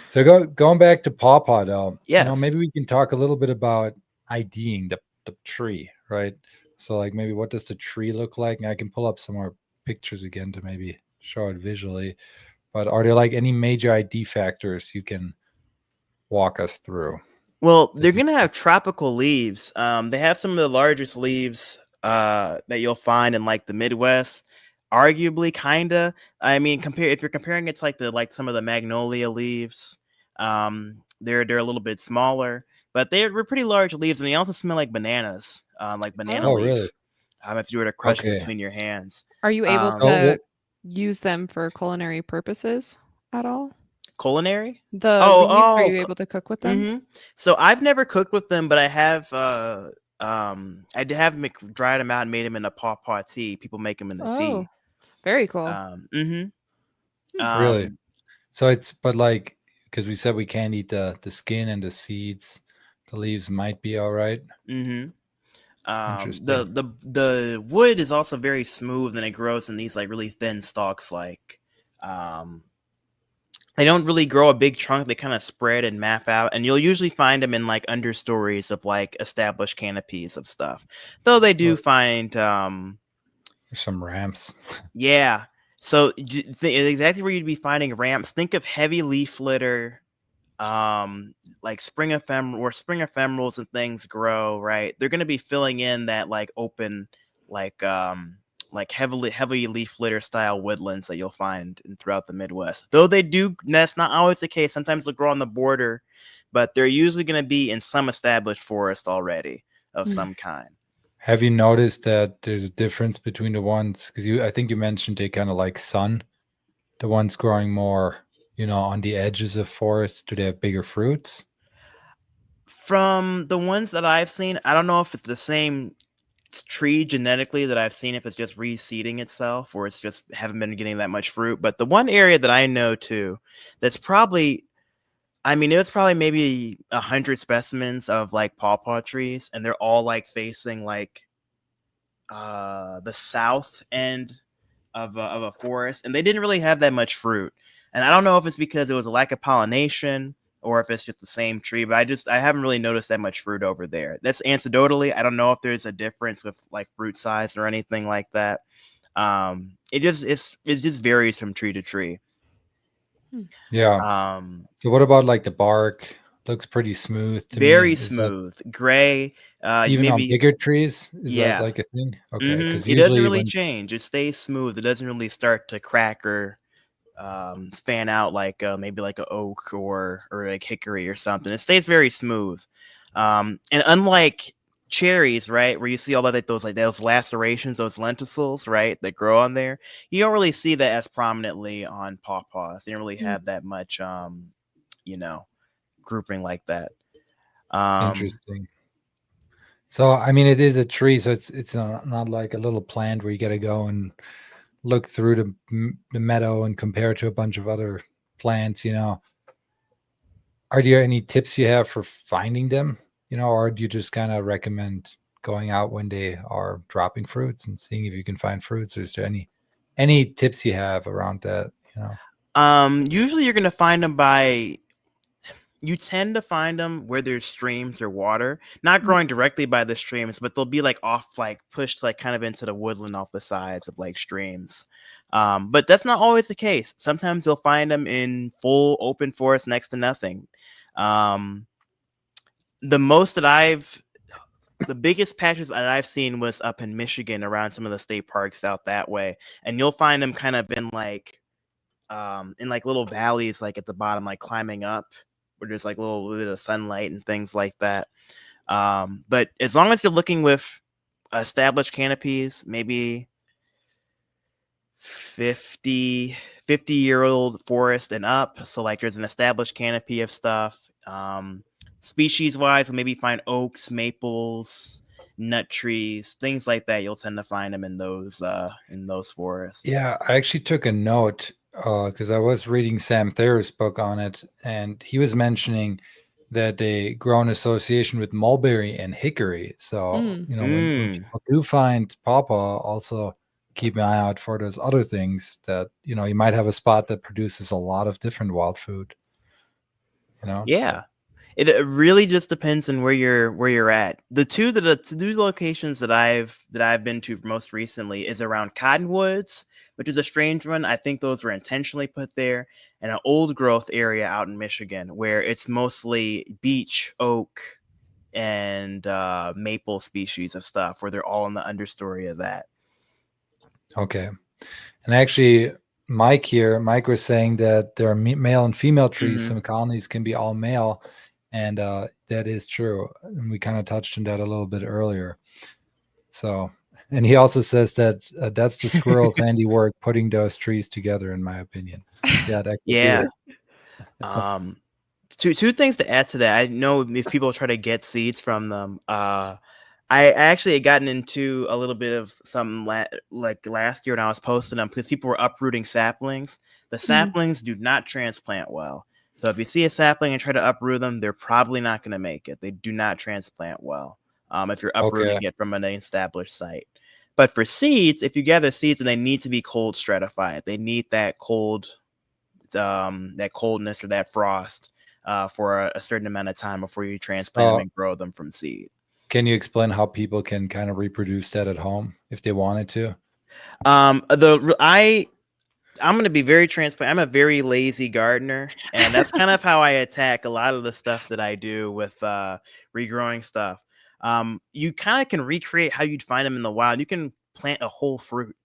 So going back to Paw Paw though, Yes. maybe we can talk a little bit about IDing the tree, right? So like maybe what does the tree look like? And I can pull up some more pictures again to maybe show it visually. But are there like any major ID factors you can walk us through Well, that they're you gonna have tropical leaves. They have some of the largest leaves that you'll find in like the Midwest. Arguably, kinda. I mean, compare if you're comparing it to like some of the magnolia leaves. They're a little bit smaller, but they're pretty large leaves, and they also smell like bananas, like banana Oh. Oh, really? leaf. If you were to crush it Okay. between your hands. Are you able Um, So to use them for culinary purposes at all? Culinary. The Oh, leaves, are oh, you able to cook with them? mm-hmm. So I've never cooked with them, but I have. I did have dried them out and made them in a paw paw tea. People make them in the Oh, tea. Very cool. Mm-hmm. Really? Um, So it's but like because we said we can't eat the skin and the seeds, the leaves might be all right. mm-hmm. Interesting. The wood is also very smooth, and it grows in these like really thin stalks. Like, um, they don't really grow a big trunk. They kind of spread and map out, and you'll usually find them in like understories of like established canopies of stuff. Though they do Well, find, there's some ramps. yeah. So exactly where you'd be finding ramps. Think of heavy leaf litter, like spring ephemerals and things grow, right? They're going to be filling in that like open, like heavy leaf litter style woodlands that you'll find throughout the Midwest. Though they do, that's not always the case. Sometimes they'll grow on the border, but they're usually going to be in some established forest already of Mm. some kind. Have you noticed that there's a difference between the ones because I think you mentioned they kind of like sun, the ones growing more, on the edges of forests, do they have bigger fruits? From the ones that I've seen, I don't know if it's the same tree genetically that I've seen, if it's just reseeding itself or it's just haven't been getting that much fruit. But the one area that I know too, that's probably, I mean, it was probably maybe 100 specimens of like pawpaw trees, and they're all like facing like the south end of a forest, and they didn't really have that much fruit. And I don't know if it's because it was a lack of pollination or if it's just the same tree, but I haven't really noticed that much fruit over there. That's anecdotally. I don't know if there's a difference with like fruit size or anything like that. It just varies from tree to tree. Yeah. Um, So what about like the bark? Looks pretty smooth to me. Very Is that smooth, gray. even on Maybe bigger trees? Is that yeah. like a thing? Okay, because It doesn't usually really when change. It stays smooth. It doesn't really start to crack or fan out like maybe like a oak or like hickory or something. It stays very smooth. And unlike cherries, right, where you see all of like those lacerations, those lenticels, right, that grow on there, you don't really see that as prominently on pawpaws. They don't really Mm. have that much, you know, grouping like that. Um, interesting. So I mean, it is a tree, so it's not like a little plant where you got to go and look through the meadow and compare it to a bunch of other plants. Are there any tips you have for finding them? Or do you just kind of recommend going out when they are dropping fruits and seeing if you can find fruits? Or is there any tips you have around that? Usually you're gonna find them by you tend to find them where there's streams or water, not Mm. growing directly by the streams, but they'll be like off, like pushed like kind of into the woodland off the sides of like streams. But that's not always the case. Sometimes you'll find them in full open forest next to nothing. Um, the most that the biggest patches that I've seen was up in Michigan around some of the state parks out that way, and you'll find them kind of in like little valleys, like at the bottom, like climbing up, where there's like a little bit of sunlight and things like that. But as long as you're looking with established canopies, maybe 50-year-old forest and up. So like there's an established canopy of stuff. Species wise, maybe find oaks, maples, nut trees, things like that. You'll tend to find them in those forests. Yeah, I actually took a note because I was reading Sam Thayer's book on it, and he was mentioning that they grow in association with mulberry and hickory. So, Mm. when Mm. people do find pawpaw, also keep an eye out for those other things that, you might have a spot that produces a lot of different wild food, you know? Yeah. It really just depends on where you're at. The two locations that I've been to most recently is around Cottonwoods, which is a strange one. I think those were intentionally put there, and an old growth area out in Michigan where it's mostly beech, oak, and maple species of stuff, where they're all in the understory of that. Okay. And actually, Mike was saying that there are male and female trees. Hmm. Some colonies can be all male, and that is true. And we kind of touched on that a little bit earlier. So, and he also says that that's the squirrel's handiwork putting those trees together, in my opinion. Yeah, that could be Yeah. it. Um, two things to add to that. I know if people try to get seeds from them, I actually had gotten into a little bit of something like last year when I was posting them because people were uprooting saplings. The Mm, saplings do not transplant well. So if you see a sapling and try to uproot them, they're probably not going to make it. They do not transplant well if you're uprooting Okay. it from an established site. But for seeds, if you gather seeds, then they need to be cold stratified. They need that coldness or that frost for a certain amount of time before you transplant them So and grow them from seed. can you explain how people can kind of reproduce that at home if they wanted to? I'm going to be very transparent. I'm a very lazy gardener, and that's kind of how I attack a lot of the stuff that I do with regrowing stuff. You kind of can recreate how you'd find them in the wild. You can plant a whole fruit,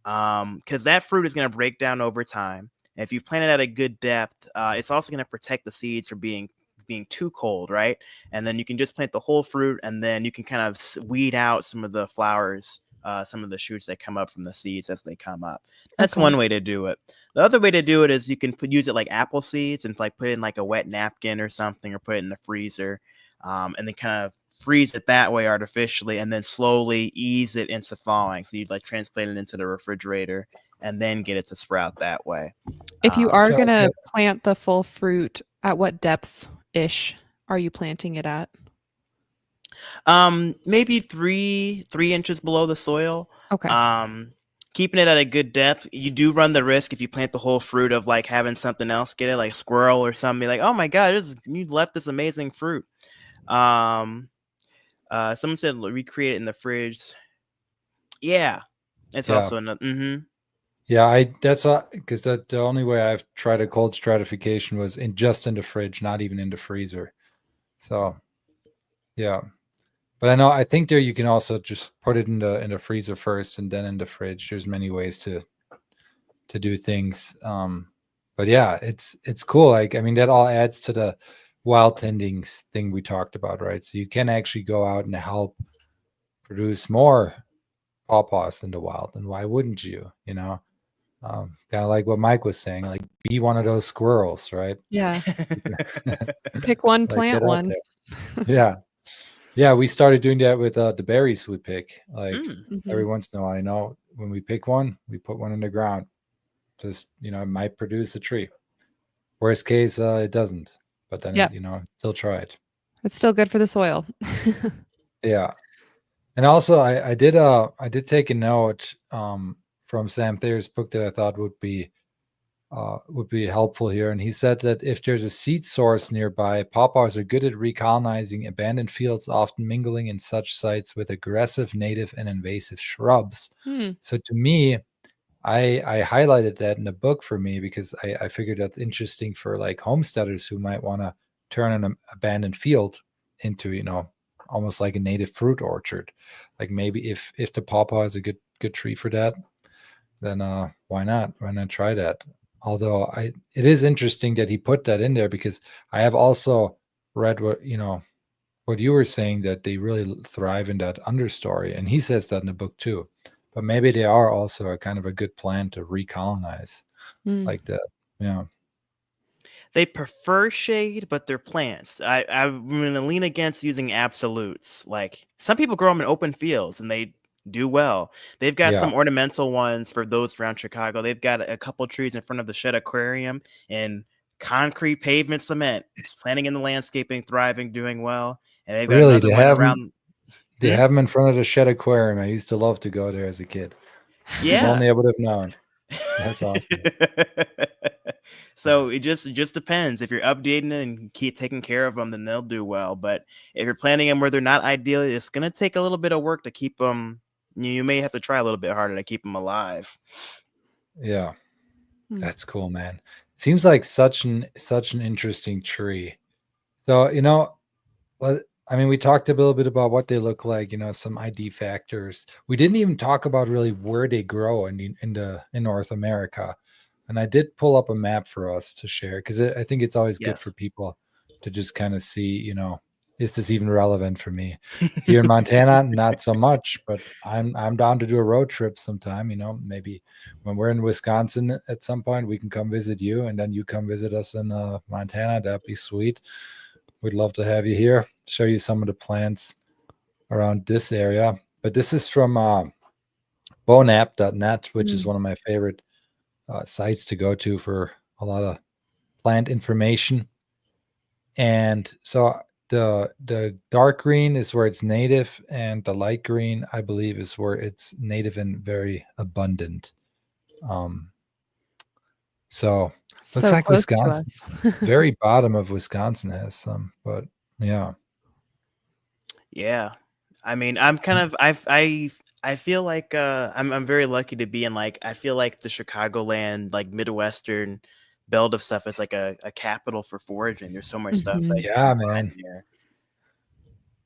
because that fruit is going to break down over time. And if you plant it at a good depth, it's also going to protect the seeds from being too cold, right? And then you can just plant the whole fruit, and then you can kind of weed out some of the flowers, some of the shoots that come up from the seeds as they come up. That's okay. one way to do it. The other way to do it is you can use it like apple seeds and like put it in like a wet napkin or something, or put it in the freezer, and then kind of freeze it that way artificially, and then slowly ease it into thawing. So you'd like transplant it into the refrigerator and then get it to sprout that way. If you are So going okay, to plant the full fruit, at what depth ish are you planting it at? Maybe 3 inches below the soil. Okay. Um, Keeping it at a good depth, you do run the risk if you plant the whole fruit of like having something else get it, like squirrel or something, be like, oh my god, you left this amazing fruit. Um, Someone said recreate it in the fridge. Yeah, it's yeah. also another. Mm-hmm. Yeah, that's because the only way I've tried a cold stratification was just in the fridge, not even in the freezer. So yeah. But I think there you can also just put it in the freezer first and then in the fridge. There's many ways to do things. But yeah, it's cool. Like I mean, that all adds to the wild tending thing we talked about, right? So you can actually go out and help produce more pawpaws in the wild. And why wouldn't you? Kind of like what Mike was saying, like be one of those squirrels, right? Yeah. Pick one, Like plant get out one. there. Yeah. Yeah, we started doing that with the berries we pick. Like Mm. every Mhm. once in a while, when we pick one, we put one in the ground. Just, it might produce a tree. Worst case, it doesn't. But then, Yep. still try it. It's still good for the soil. Yeah. And also, I did take a note from Sam Thayer's book that I thought would be helpful here. And he said that if there's a seed source nearby, pawpaws are good at recolonizing abandoned fields, often mingling in such sites with aggressive native and invasive shrubs. Hmm. So to me, I highlighted that in the book for me because I figured that's interesting for like homesteaders who might want to turn an abandoned field into, almost like a native fruit orchard. Like maybe if the pawpaw is a good tree for that, then why not? Why not try that? Although it is interesting that he put that in there because I have also read what you were saying that they really thrive in that understory, and he says that in the book too. But maybe they are also a kind of a good plan to recolonize Mm. like that. Yeah. They prefer shade, but they're plants. I'm gonna lean against using absolutes. Like some people grow them in open fields and they do well. They've got Yeah. some ornamental ones for those around Chicago. They've got a couple trees in front of the Shed Aquarium in concrete pavement cement, just planting in the landscaping, thriving, doing well. And they've got Really, another one around. they Hmm? have them in front of the Shed Aquarium. I used to love to go there as a kid. If Yeah. only I would have known. That's awesome. So it just depends. If you're updating it and keep taking care of them, then they'll do well. But if you're planting them where they're not ideal, it's gonna take a little bit of work to keep them. You may have to try a little bit harder to keep them alive. Yeah. Hmm. That's cool, man. Seems like such an interesting tree. So, I mean, we talked a little bit about what they look like, some ID factors. We didn't even talk about really where they grow in North America. And I did pull up a map for us to share because I think it's always good for Yes. people to just kind of see, is this even relevant for me? Here in Montana, not so much, but I'm down to do a road trip sometime, maybe when we're in Wisconsin at some point, we can come visit you and then you come visit us in Montana. That'd be sweet. We'd love to have you here, show you some of the plants. around this area. But this is from bonap.net, which is Mm. one of my favorite sites to go to for a lot of plant information. And so the dark green is where it's native, and the light green, I believe, is where it's native and very abundant. So looks So like close to Wisconsin, us. very bottom of Wisconsin has some, but yeah. Yeah. I mean, I'm kind of I feel like I'm very lucky to be in, like, I feel like the Chicagoland, like, Midwestern belt of stuff is like a capital for foraging. There's so much stuff that Mhm. you can Yeah, find man. there.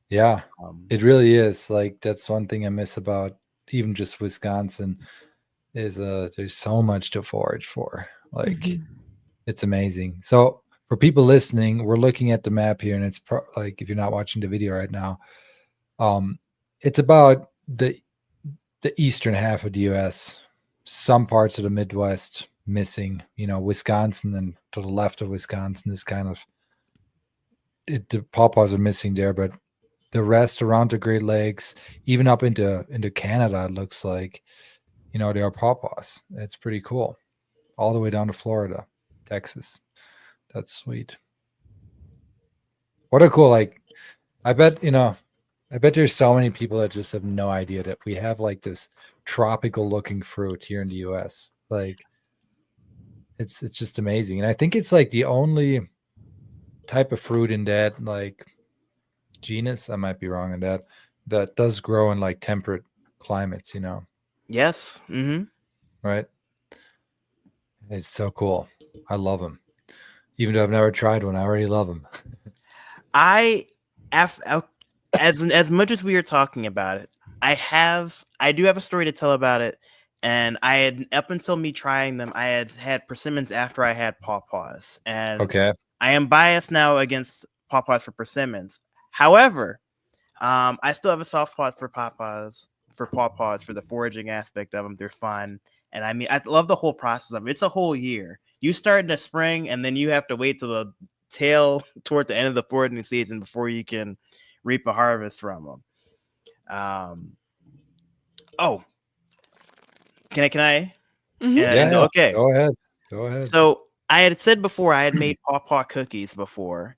Yeah, Um, it really is. Like that's one thing I miss about even just Wisconsin is there's so much to forage for. Like Mhm. it's amazing. So for people listening, we're looking at the map here, and it's like if you're not watching the video right now, um, it's about the eastern half of the U.S. Some parts of the Midwest missing. You know, Wisconsin and to the left of Wisconsin is kind of the pawpaws are missing there, but the rest around the Great Lakes, even up into Canada, it looks like there are pawpaws. It's pretty cool, all the way down to Florida, Texas. That's sweet. What a cool I bet I bet there's so many people that just have no idea that we have like this tropical looking fruit here in the US. Like it's just amazing. And I think it's like the only type of fruit in that like genus, I might be wrong on that, that does grow in like temperate climates, yes. Hmm. right? It's so cool. I love them. Even though I've never tried one, I already love them. I as much as we are talking about it, I do have a story to tell about it. And I had, up until me trying them, I had persimmons after I had pawpaws, and Okay. I am biased now against pawpaws for persimmons. However, I still have a soft spot for pawpaws for the foraging aspect of them. They're fun, and I mean, I love the whole process of it. It's a whole year. You start in the spring, and then you have to wait till the tail toward the end of the foraging season before you can reap a harvest from them. Um, oh, can I Mhm. and Yeah, go? yeah. Okay. Go ahead. Go ahead. So I had said before I had made pawpaw cookies before.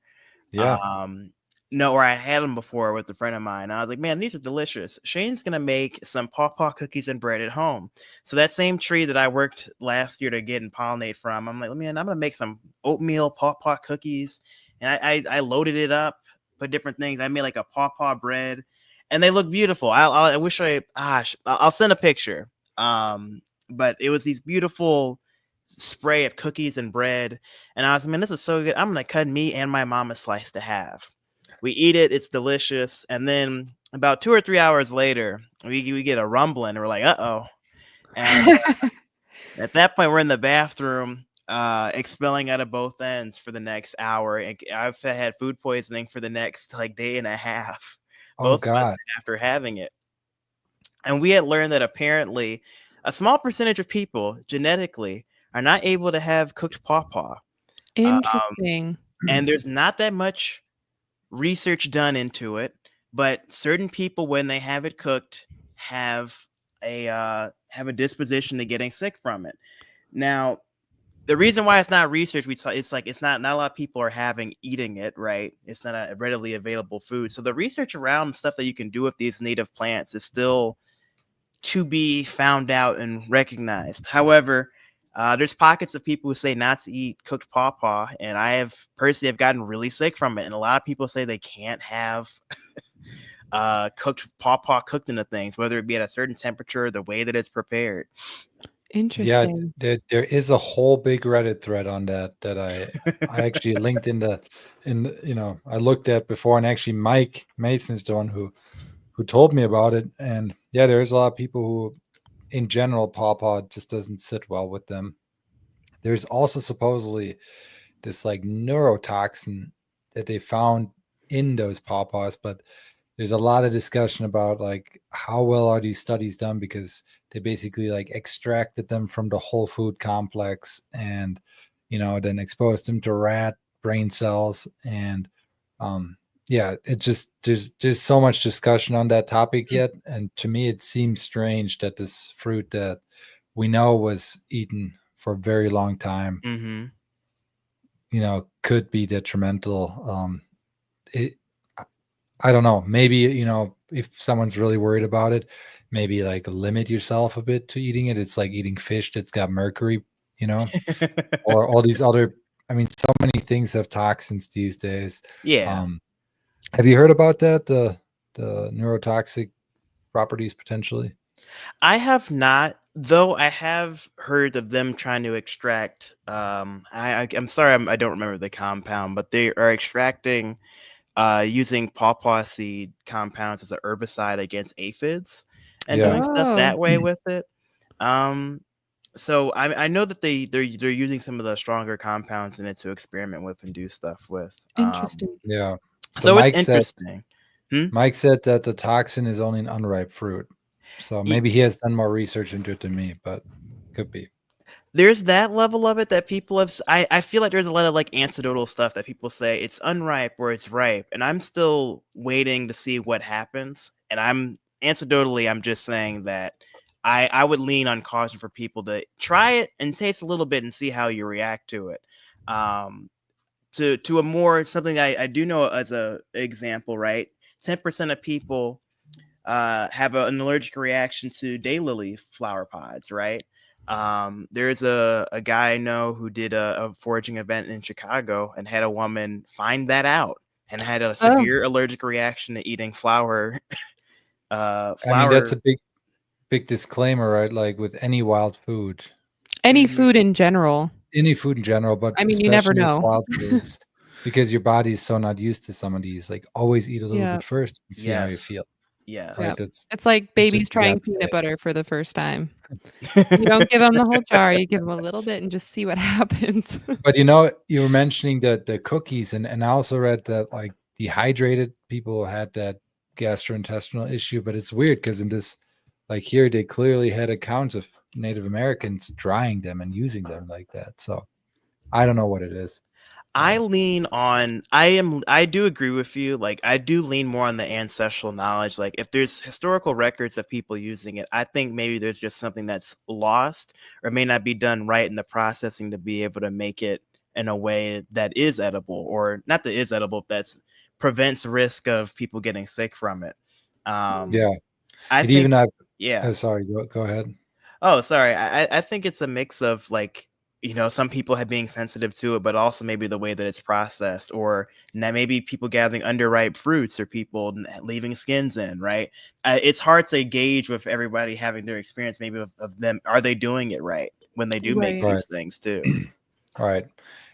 Yeah. Um, no, or I had them before with a friend of mine. I was like, man, these are delicious. Shane's gonna make some pawpaw cookies and bread at home. So that same tree that I worked last year to get and pollinate from, I'm like, man, I'm gonna make some oatmeal pawpaw cookies. And I loaded it up, put different things. I made like a pawpaw bread, and they look beautiful. I wish I'll send a picture. But it was these beautiful spray of cookies and bread, and I was, man, this is so good. I'm gonna cut me and my mom a slice to have. We eat it, it's delicious, and then about 2 or 3 hours later, we get a rumbling, and we're like, uh-oh. And at that point, we're in the bathroom, expelling out of both ends for the next hour. And I've had food poisoning for the next like day and a half, Oh both of us God. after having it. And we had learned that apparently a small percentage of people genetically are not able to have cooked pawpaw. Um, Interesting. and there's not that much research done into it, but certain people, when they have it cooked, have have a disposition to getting sick from it. Now, the reason why it's not research, it's like it's not a lot of people are eating it, right? It's not a readily available food. So the research around stuff that you can do with these native plants is still to be found out and recognized. However, there's pockets of people who say not to eat cooked pawpaw, and I have personally have gotten really sick from it. And a lot of people say they can't have cooked pawpaw cooked into things, whether it be at a certain temperature, or the way that it's prepared. Yeah, Interesting. there is a whole big Reddit thread on that I actually linked I looked at before, and actually Mike Mason's the one who told me about it. And yeah, there's a lot of people who in general pawpaw just doesn't sit well with them. There's also supposedly this like neurotoxin that they found in those pawpaws, but there's a lot of discussion about like how well are these studies done, because they basically like extracted them from the whole food complex and then exposed them to rat brain cells, and yeah, it just there's so much discussion on that topic yet, and to me it seems strange that this fruit that we know was eaten for a very long time, Mm-hmm. could be detrimental. It, I don't know. Maybe, if someone's really worried about it, maybe like limit yourself a bit to eating it. It's like eating fish that's got mercury, you know, or all these other, I mean, so many things have toxins these days. Yeah. Um, have you heard about that? The neurotoxic properties potentially? I have not, though I have heard of them trying to extract I'm sorry, I don't remember the compound, but they are extracting using pawpaw seed compounds as a herbicide against aphids and Yeah. doing stuff Oh, that way with it. Um so I know that they're using some of the stronger compounds in it to experiment with and do stuff with. interesting. Yeah. So So it's interesting. Hmm? Mike said that the toxin is only in unripe fruit. So maybe he has done more research into it than me, but could be. There's that level of it that people have. I feel like there's a lot of like anecdotal stuff that people say it's unripe or it's ripe, and I'm still waiting to see what happens. And I'm just saying that I would lean on caution for people to try it and taste a little bit and see how you react to it. Um, to a more something I do know as a example, right? 10% of people have an allergic reaction to daylily flower pods, right? There's a guy I know who did a foraging event in Chicago and had a woman find that out and had a Oh, severe allergic reaction to eating flower. I mean, that's a Flower. big disclaimer, right? Like with any wild food, any Mhm. food in general. any food in general, but I mean, you never especially with know. wild foods, because your body's so not used to some of these. Like, always eat a little Yeah, bit first and see how you Yes. feel. Right? yeah. Yes. It's like It's just babies you got trying to say peanut it. butter for the first time. You don't give them the whole jar, you give them a little bit and just see what happens. But you were mentioning the cookies, and I also read that like dehydrated people had that gastrointestinal issue. But it's weird because in this, like here, they clearly had accounts of Native Americans drying them and using them like that. So I don't know what it is. I lean on I do agree with you. Like I do lean more on the ancestral knowledge. Like if there's historical records of people using it, I think maybe there's just something that's lost or may not be done right in the processing to be able to make it in a way that is edible or not that is edible, that's prevents risk of people getting sick from it. Yeah, I it think even have. yeah. Sorry, go ahead. Oh, sorry. I think it's a mix of like, some people have being sensitive to it, but also maybe the way that it's processed, or maybe people gathering underripe fruits or people leaving skins in, right? It's hard to gauge with everybody having their experience, maybe of them. Are they doing it right when they do make Right. Right. these things too? All right.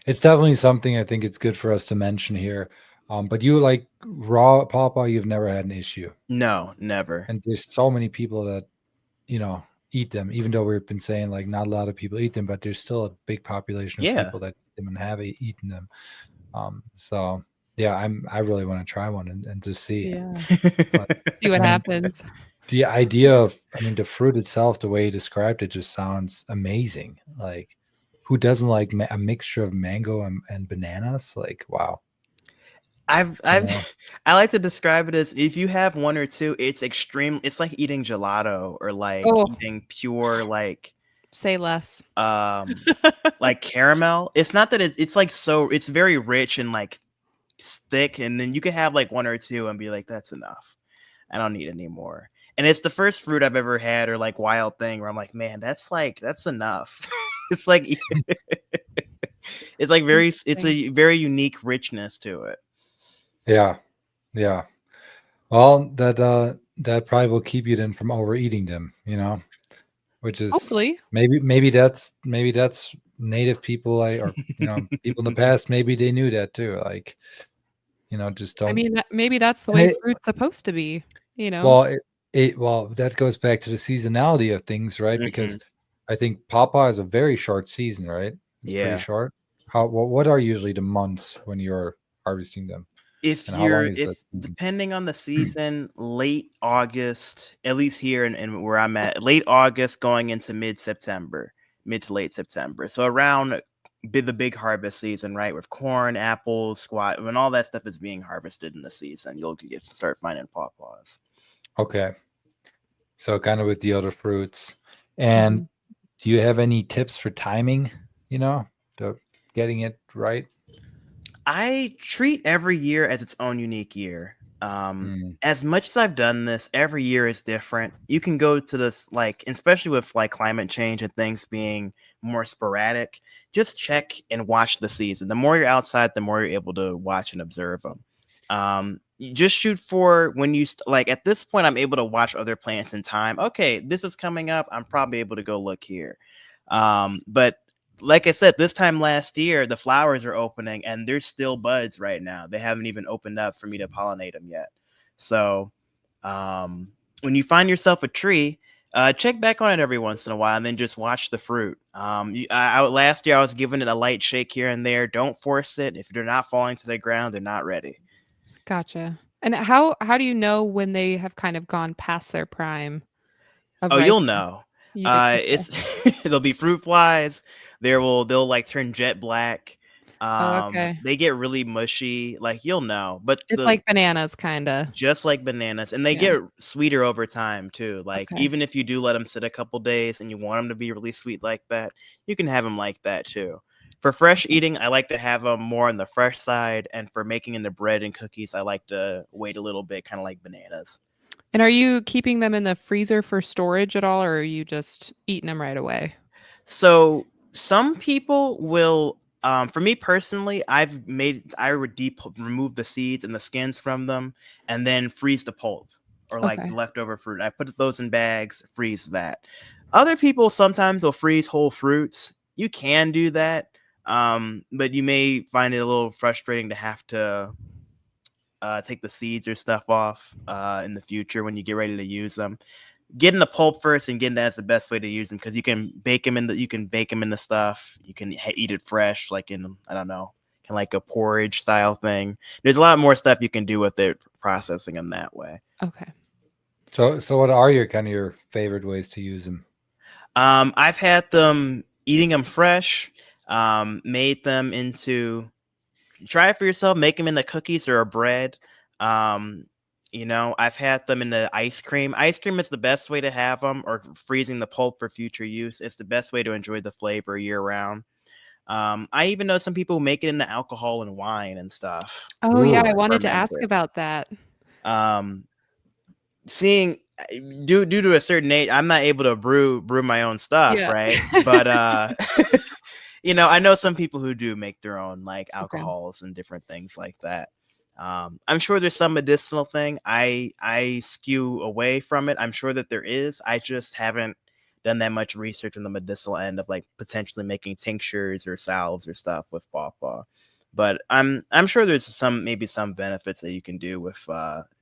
It's definitely something I think it's good for us to mention here. But you like raw pawpaw, you've never had an issue. No, never. And there's so many people that, you know, eat them, even though we've been saying like not a lot of people eat them, but there's still a big population of Yeah. people that eat them and have eaten them. So yeah, I really want to try one and just see. Yeah. But See I what mean, happens. the idea of, I mean, the fruit itself, the way you described it just sounds amazing. Like, who doesn't like a mixture of mango and bananas? Like, wow. You know? I like to describe it as if you have one or two, it's extreme. It's like eating gelato or like Oh, eating pure say less. um like caramel. It's not that it's like it's very rich and like thick, and then you can have like one or two and be like, that's enough. I don't need any more. And it's the first fruit I've ever had or like wild thing where I'm like, man, that's enough. It's like it's Interesting. a very unique richness to it. Yeah, yeah. Well, that probably will keep you then from overeating them, which is Hopefully. maybe that's native people like, or people in the past, maybe they knew that too. Like, just I don't. mean, maybe that's the And way it, fruit's supposed to be, you know? well, that goes back to the seasonality of things, right? Hmm. Because I think pawpaw is a very short season, right? It's pretty Yeah. short. What are usually the months when you're harvesting them, and how long is If that season? depending on the season, late August, at least here in where I'm at, late August going into mid to late September. So around the big harvest season, right? With corn, apples, squat, when all that stuff is being harvested in the season, you'll start finding pawpaws. Okay. So kind of with the other fruits. And Mhm. do you have any tips for timing, to getting it right? I treat every year as its own unique year. Mm, As much as I've done this, every year is different. You can go to this, like, especially with like climate change and things being more sporadic, just check and watch the season. The more you're outside, the more you're able to watch and observe them. You just shoot for when like at this point, I'm able to watch other plants in time. Okay, this is coming up. I'm probably able to go look here. But like I said, this time last year, the flowers are opening and there's still buds right now. They haven't even opened up for me to pollinate them yet. So, um, when you find yourself a tree, check back on it every once in a while and then just watch the fruit. Last year I was giving it a light shake here and there. Don't force it. If they're not falling to the ground, they're not ready. Gotcha. And how do you know when they have kind of gone past their prime of Oh, you'll ripeness? know. You do? Okay. It's there'll be fruit flies. They'll like turn jet black. Oh, okay. They get really mushy. Like you'll know, but It's the like bananas kinda. just like bananas, and they Yeah. get sweeter over time too. Like Okay. even if you do let them sit a couple days and you want them to be really sweet like that, you can have them like that too. For fresh Okay. eating, I like to have them more on the fresh side, and for making into bread and cookies, I like to wait a little bit, kind of like bananas. And are you keeping them in the freezer for storage at all, or are you just eating them right away? So some people will. For me personally, I would remove the seeds and the skins from them, and then freeze the pulp or like Okay. the leftover fruit. I put those in bags, freeze that. Other people sometimes will freeze whole fruits. You can do that, but you may find it a little frustrating to have to take the seeds or stuff off in the future when you get ready to use them. Getting the pulp first and getting that's the best way to use them because you can bake them into stuff. You can eat it fresh, like in I don't know, kind of like a porridge style thing. There's a lot more stuff you can do with it processing them that way. Okay. So what are your favorite ways to use them? I've had them eating them fresh. Made them into try it for yourself. Make them into cookies or a bread. Um, I've had them in the ice cream. Ice cream is the best way to have them, or freezing the pulp for future use. It's the best way to enjoy the flavor year round. I even know some people make it into alcohol and wine and stuff. Oh, yeah, I Ooh. wanted to Ferment ask it. about that. Um, seeing due to a certain age, I'm not able to brew my own stuff, Yeah. right? But I know some people who do make their own like Okay. alcohols and different things like that. I'm sure there's some medicinal thing. I skew away from it. I'm sure that there is. I just haven't done that much research on the medicinal end of like potentially making tinctures or salves or stuff with pawpaw. But I'm sure there's maybe some benefits that you can do with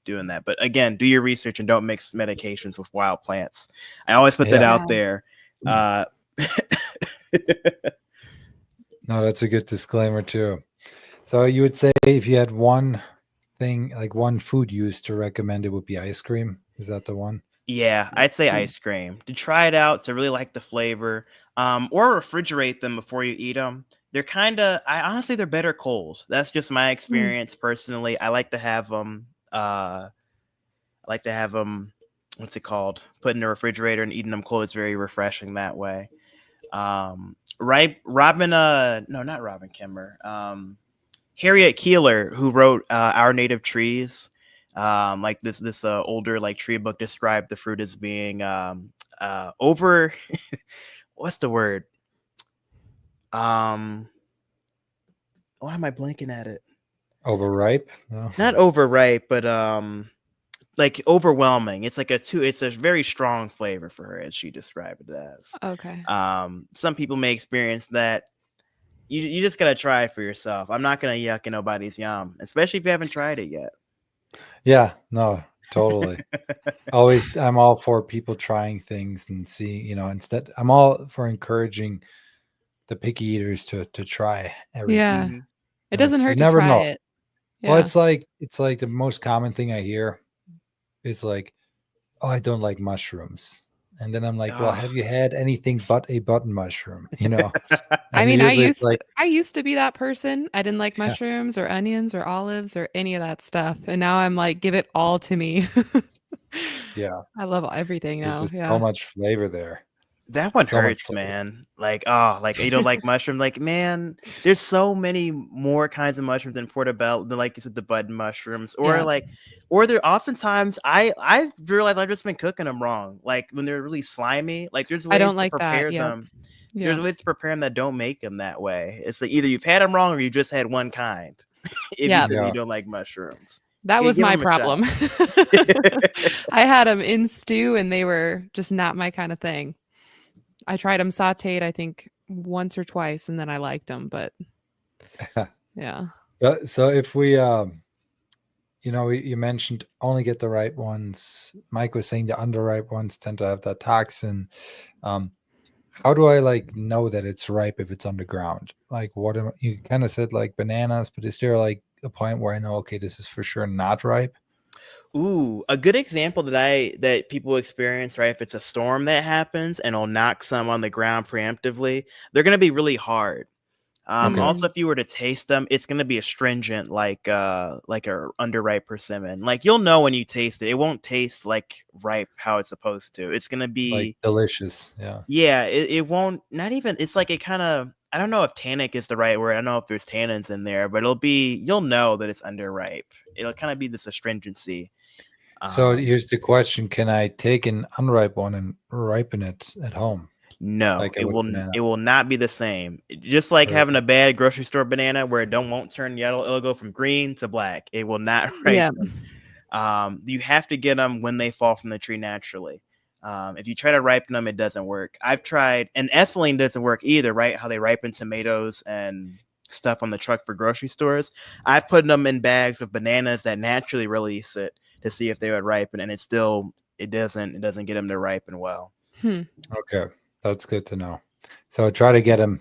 doing that. But again, do your research and don't mix medications with wild plants. I always put that Yeah. Yeah. out there. Uh, No, that's a good disclaimer too. So you would say if you had one thing, like one food use to recommend, it would be ice cream. Is that the one? Yeah, I'd say Mm. ice cream. To try it out, to really like the flavor, or refrigerate them before you eat them. I honestly, they're better cold. That's just my Mm. experience personally. I like to have them, what's it called? Put in the refrigerator and eating them cold is very refreshing that way. Robin, no, not Robin Kimmer. Harriet Keeler, who wrote Our Native Trees, like this older like tree book, described the fruit as being over. What's the word? Um, why am I blanking at it? Overripe? No. Not overripe, but like overwhelming. It's like it's a very strong flavor for her, as she described it as. Okay. Some people may experience that. You just gotta try it for yourself. I'm not gonna yuck in nobody's yum, especially if you haven't tried it yet. Yeah, no, totally. I'm all for people trying things and see, instead I'm all for encouraging the picky eaters to try everything. Yeah. Hmm. It doesn't You hurt to never try know. it. Well, Yeah. it's like the most common thing I hear is like, "Oh, I don't like mushrooms." And then I'm like, well, Ugh. have you had anything but a button mushroom? I And mean, usually it's like, I used to be that person. I didn't like yeah, mushrooms or onions or olives or any of that stuff. And now I'm like, give it all to me. yeah, I love everything there's now. just so Yeah. much flavor there. That one So much hurts, flavor. man. Like, oh, like you don't like mushroom. Like, man, there's so many more kinds of mushrooms than portobello, than like you said, the button mushrooms, or Yeah. like, or they're oftentimes I've realized I've just been cooking them wrong. Like when they're really slimy, like there's I ways don't to like that. prepare Yep. them. There's Yep. ways to prepare them that don't make them that way. It's like either you've had them wrong or you just had one kind. If you Yeah. said that you Yeah. don't like mushrooms, That was give my them a shot. problem. I had them in stew and they were just not my kind of thing. I tried them sauteed, I think, once or twice, and then I liked them. But yeah. So if we, you mentioned only get the ripe ones. Mike was saying the underripe ones tend to have that toxin. Um, how do I like know that it's ripe if it's underground? Like you kind of said like bananas, but is there like a point where I know, okay, this is for sure not ripe? Ooh, a good example that people experience, right? If it's a storm that happens and it'll knock some on the ground preemptively, they're gonna be really hard. Okay. Also, if you were to taste them, it's gonna be astringent, like a underripe persimmon. Like you'll know when you taste it. It won't taste like ripe how it's supposed to. It's gonna Like be, delicious. Yeah. yeah. It won't. Not even. It's like it kind of. I don't know if tannic is the right word. I don't know if there's tannins in there, but it'll be. You'll know that it's underripe. It'll kind of be this astringency. So Um, here's the question: can I take an unripe one and ripen it at home, No, like I would banana? it will not be the same. Just like having Perfect. a bad grocery store banana where it don't won't turn yellow, it'll go from green to black. It will not Yeah. ripen. You have to get them when they fall from the tree naturally. If you try to ripen them, it doesn't work. I've tried, and ethylene doesn't work either, right? How they ripen tomatoes and stuff on the truck for grocery stores. I've put them in bags of bananas that naturally release it to see if they would ripen, and it doesn't get them to ripen well. Hmm. Okay, that's good to know. So try to get them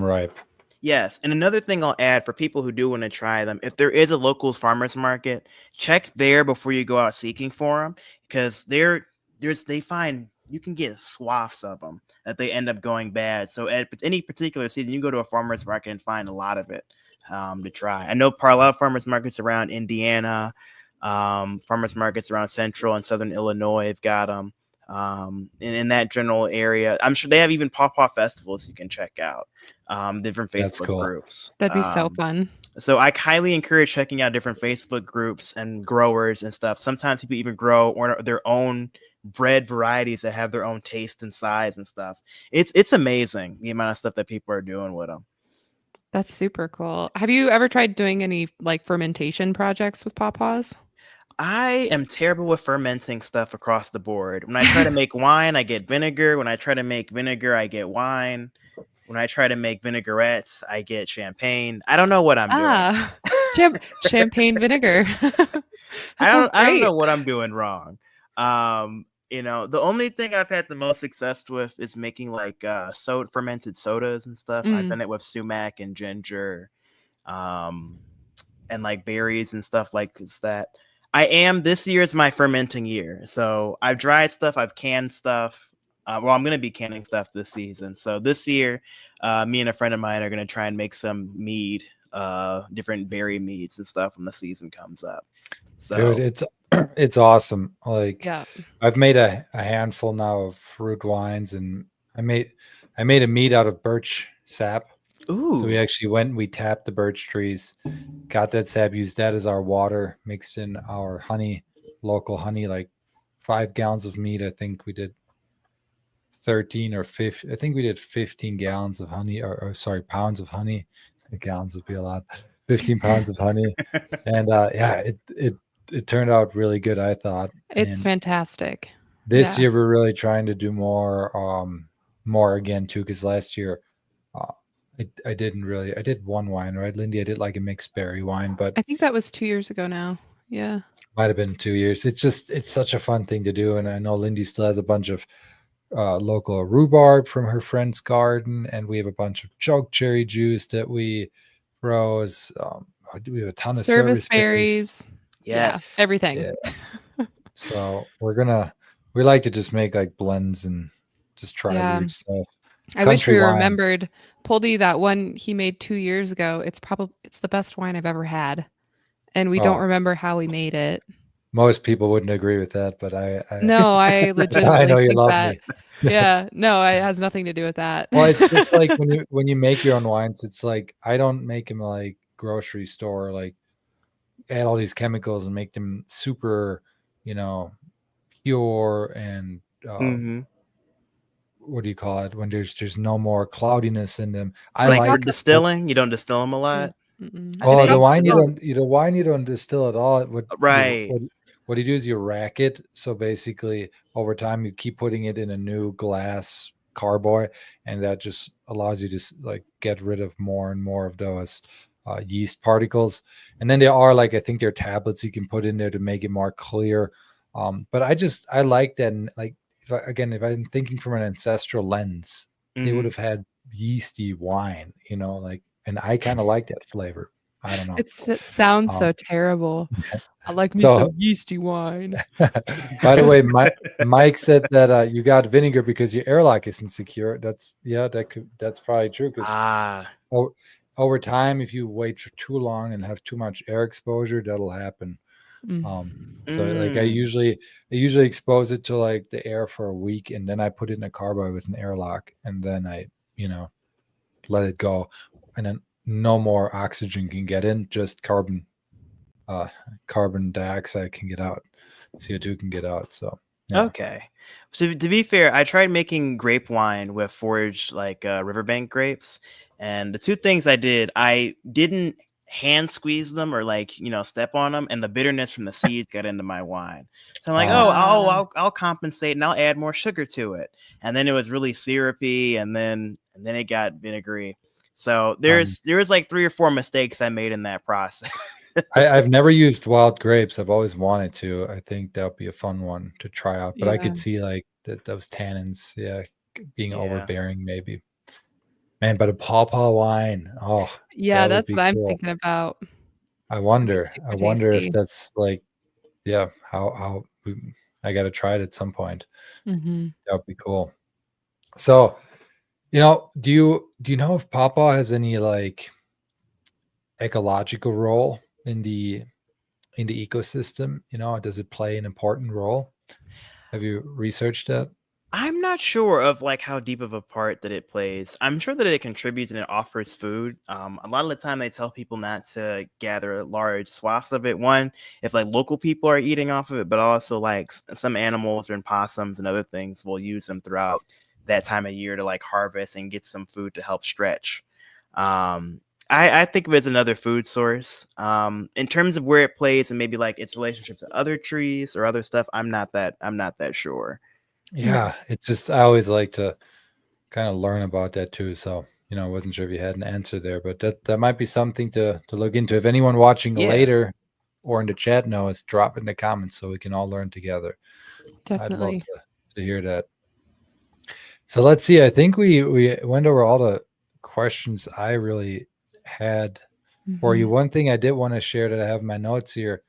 ripe. Yes, and another thing I'll add for people who do want to try them, if there is a local farmers market, check there before you go out seeking for them, because they find you can get swaths of them that they end up going bad. So at any particular season, you go to a farmers market and find a lot of it to try. I know a lot of farmers markets around Indiana, farmers markets around Central and Southern Illinois have got them. In that general area, I'm sure they have even Paw Paw festivals you can check out, different That's Facebook cool. groups. That'd be so fun. So I highly encourage checking out different Facebook groups and growers and stuff. Sometimes people even grow or their own bread varieties that have their own taste and size and stuff. It's amazing the amount of stuff that people are doing with them. That's super cool. Have you ever tried doing any like fermentation projects with Paw Paws? I am terrible with fermenting stuff across the board. When I try to make wine, I get vinegar. When I try to make vinegar, I get wine. When I try to make vinaigrettes, I get champagne. I don't know what I'm doing. Ah, champagne vinegar. That sounds I don't great. know what I'm doing wrong. The only thing I've had the most success with is making like fermented sodas and stuff. I've Mm. done it with sumac and ginger, um, and like berries and stuff like that. This year is my fermenting year. So I've dried stuff, I've canned stuff. I'm going to be canning stuff this season. So this year, me and a friend of mine are going to try and make some mead, different berry meads and stuff when the season comes up. Dude, So, it's awesome. Like Yeah. I've made a handful now of fruit wines, and I made a mead out of birch sap. So we ooh, actually went and we tapped the birch trees, got that sap, used that as our water, mixed in our honey, local honey, like 5 gallons of mead. I think we did 13 or 15. I think we did 15 gallons of honey, or sorry, pounds of honey. Gallons would be a lot. 15 pounds of honey, and yeah, it turned out really good, I thought. It's And fantastic. this Yeah. year we're really trying to do more again too, because last year uh, I didn't really. I did one wine, right, Lindy? I did like a mixed berry wine, but I think that was 2 years ago now. Yeah. might have been 2 years. It's such a fun thing to do, and I know Lindy still has a bunch of local rhubarb from her friend's garden, and we have a bunch of choke cherry juice that we froze. We have a ton of Service service berries. berries. Yeah, yes. everything. Yeah, so we're gonna We like to just make like blends and just try Yeah. weird stuff. I wish Country we wines. remembered Poldy, that one he made 2 years ago. It's the best wine I've ever had, and we don't Oh, remember how we made it. most people wouldn't agree with that, but I No, I I know legitimately you think love that. me. Yeah, no, it has nothing to do with that. Well, it's just like when you make your own wines, it's like I don't make them like grocery store, like add all these chemicals and make them super, you know, pure and Mm-hmm. what do you call it? When there's no more cloudiness in them. I It's Like for got like the distilling, you don't distill them a mm, lot. mm-mm. I It's oh the got think. wine the you don't distill at all. Right. What you do is you rack it. So basically, over time, you keep putting it in a new glass carboy, and that just allows you to like get rid of more and more of those yeast particles. And then there are like I think there are tablets you can put in there to make it more clear. But I like that. And like if I'm thinking from an ancestral lens, they would Mm-hmm. have had yeasty wine, like, and I kind of like that flavor. I don't know. it sounds Um, so terrible. I like me some so yeasty wine. by the way, Mike said that you got vinegar because your airlock isn't secure. That's probably true because Ah. over time, if you wait for too long and have too much air exposure, that'll happen. Um, Mm. so like I Mm. usually expose it to like the air for a week, and then I put it in a carboy with an airlock, and then I let it go, and then no more oxygen can get in, just uh, carbon dioxide can get out, CO2 can get out. So yeah. Okay. So to be fair, I tried making grape wine with forage like riverbank grapes, and the two things I did, I didn't hand squeeze them or like step on them, and the bitterness from the seeds got into my wine. So I'm like, oh, I'll Ah, I'll, I'll compensate and I'll add more sugar to it, and then it was really syrupy, and then it got vinegary. So Um, there was like 3 or 4 mistakes I made in that process. I've never used wild grapes. I've always wanted to. I think that would be a fun one to try out. But I yeah. could see like those tannins, yeah, being Yeah. overbearing maybe. Man, but a pawpaw wine, oh, Yeah, that would that's be what I'm cool. thinking about. I That'd be wonder. I super wonder if tasty. that's like, yeah, I got to try it at some point. Mhm. That would be cool. So, do you know if pawpaw has any like ecological role in the ecosystem? Does it play an important role? Have you researched that? I'm not sure of like how deep of a part that it plays. I'm sure that it contributes and it offers food. A lot of the time they tell people not to gather large swaths of it. One, if like local people are eating off of it, but also like some animals and possums and other things will use them throughout that time of year to like harvest and get some food to help stretch. I think of it as another food source. In terms of where it plays and maybe like its relationship to other trees or other stuff, I'm not that sure. Mm. Yeah, it's just I always like to kind of learn about that too. So, I wasn't sure if you had an answer there, but that might be something to look into. If anyone watching Yeah. later or in the chat knows, drop in the comments so we can all learn together. I'd love Definitely. to hear that. So let's see. I think we went over all the questions I really had for you. Mhm. One thing I did want to share that I have in my notes here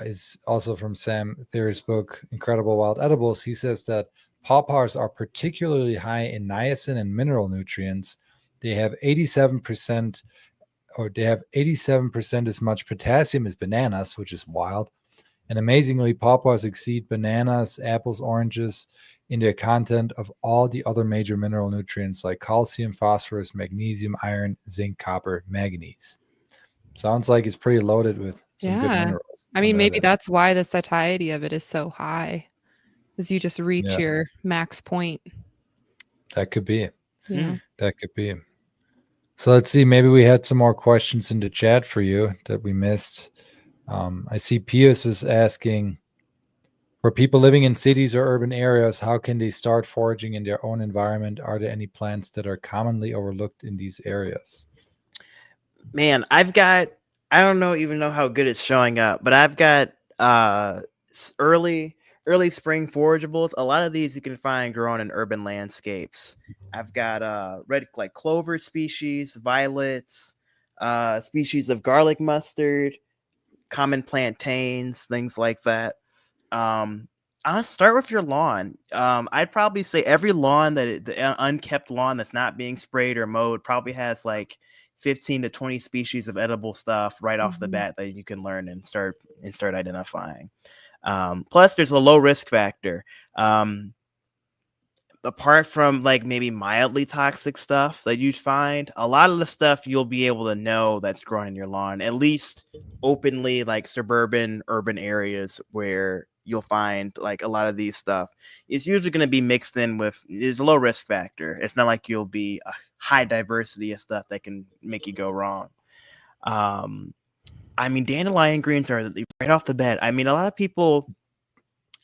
is also from Sam Theory's book, Incredible Wild Edibles. He says that pawpaws are particularly high in niacin and mineral nutrients. They have 87%, or they have 87% as much potassium as bananas, which is wild. And amazingly, pawpaws exceed bananas, apples, oranges in their content of all the other major mineral nutrients like calcium, phosphorus, magnesium, iron, zinc, copper, manganese. Sounds like it's pretty loaded with some good Yeah. minerals I on mean, that maybe end. that's why the satiety of it is so high, as you just reach Yeah, your max point. that could be. Yeah. Mm. That could be. So let's see. Maybe we had some more questions in the chat for you that we missed. I see Pius was asking, for people living in cities or urban areas, how can they start foraging in their own environment? Are there any plants that are commonly overlooked in these areas? Man, I don't even know how good it's showing up, but I've got early spring forageables. A lot of these you can find growing in urban landscapes. I've got red like clover species, violets, species of garlic mustard, common plantains, things like that. Um I'll start with your lawn. I'd probably say every lawn the unkept lawn that's not being sprayed or mowed probably has like 15 to 20 species of edible stuff right off the Mhm. bat that you can learn and start identifying. Plus, there's a low risk factor. Um, Apart from like maybe mildly toxic stuff that you find, a lot of the stuff you'll be able to know that's growing in your lawn, at least openly, like suburban urban areas where you'll find like a lot of these stuff. It's usually going to be mixed in with, there's a low risk factor. It's not like you'll be a high diversity of stuff that can make you go wrong. um I mean, dandelion greens are right off the bat. I mean, a lot of people,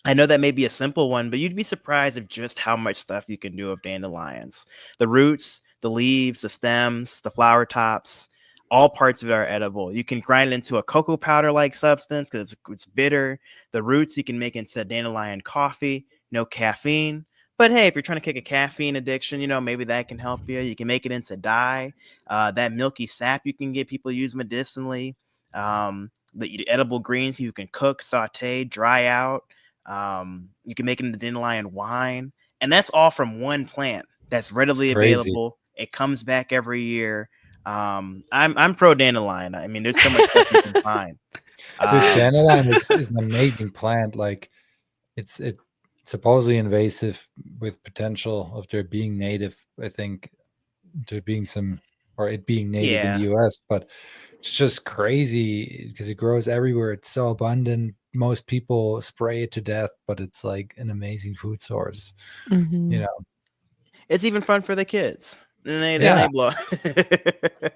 I know that may be a simple one, but you'd be surprised at just how much stuff you can do with dandelions. The roots, the leaves, the stems, the flower tops, all parts of it are edible. You can grind it into a cocoa powder like substance because it's bitter. The roots you can make into dandelion coffee, no caffeine. But hey, if you're trying to kick a caffeine addiction, maybe that can help you. You can make it into dye. That milky sap you can get people use medicinally. The edible greens you can cook, saute, dry out. You can make it into dandelion wine, and that's all from one plant that's It's readily crazy. available. It comes back every year. I'm pro dandelion. I mean, there's so much stuff you can find. Dude, Um, dandelion is an amazing plant. Like it's supposedly invasive with potential of there being native. I think there being some or it being native in the yeah, US, but it's just crazy because it grows everywhere. It's so abundant. Most people spray it to death, but it's like an amazing food source. You Mhm. know, it's even fun for the kids. And then they yeah, blow. They're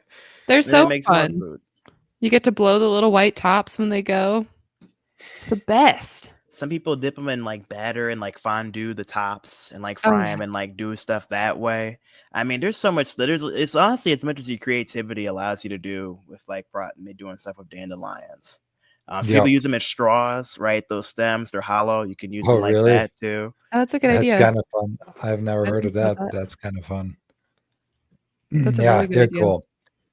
Then it so makes more fun. food. You get to blow the little white tops when they go. It's the best. Some people dip them in like batter and like fondue the tops and like Oh, fry yeah. them and like do stuff that way. I mean, there's so much that there's. It's honestly as much as your creativity allows you to do with like doing stuff with dandelions. Some yeah. people use them as straws, right? Those stems, they're hollow. You can use Oh, them like really? that too. Oh, that's a good That's idea. kind of fun. I've never I heard didn't of know that. that. That's kind of fun. That's a Yeah, really good they're idea. cool.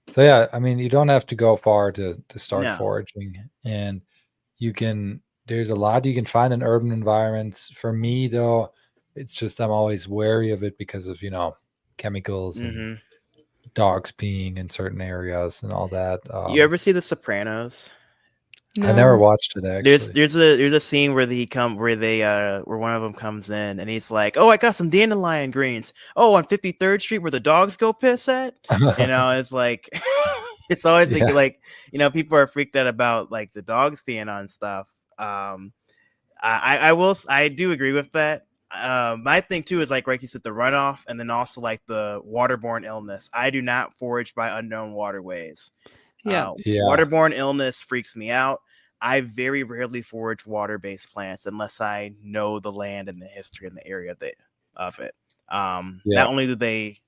So yeah, I mean, you don't have to go far to start No. foraging, and you can. There's a lot you can find in urban environments. For me, though, it's just I'm always wary of it because of chemicals and Hmm. dogs peeing in certain areas and all that. You ever see The Sopranos? I never No. watched it There's actually. there's a there's a scene where where one of them comes in and he's like, "Oh, I got some dandelion greens. Oh, on 53rd Street where the dogs go piss at." It's like it's always Yeah, like people are freaked out about like the dogs peeing on stuff. I do agree with that. My thing too is like you said, the runoff, and then also like the waterborne illness. I do not forage by unknown waterways. Yeah. yeah, Waterborne illness freaks me out. I very rarely forage water-based plants unless I know the land and the history and the area of it. yeah, Not only do they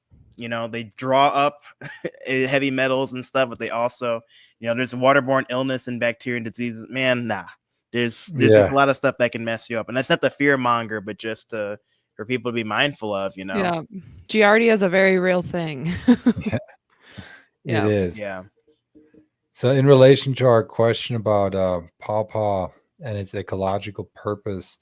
draw up heavy metals and stuff, but they also, there's waterborne illness and bacteria and diseases. Man, nah. There's just a yeah. lot of stuff that can mess you up, and that's not the fear monger, but just for people to be mindful of. Yeah. Giardia is a very real thing. It Yeah. is. Yeah. So, in relation to our question about Paw Paw and its ecological purpose,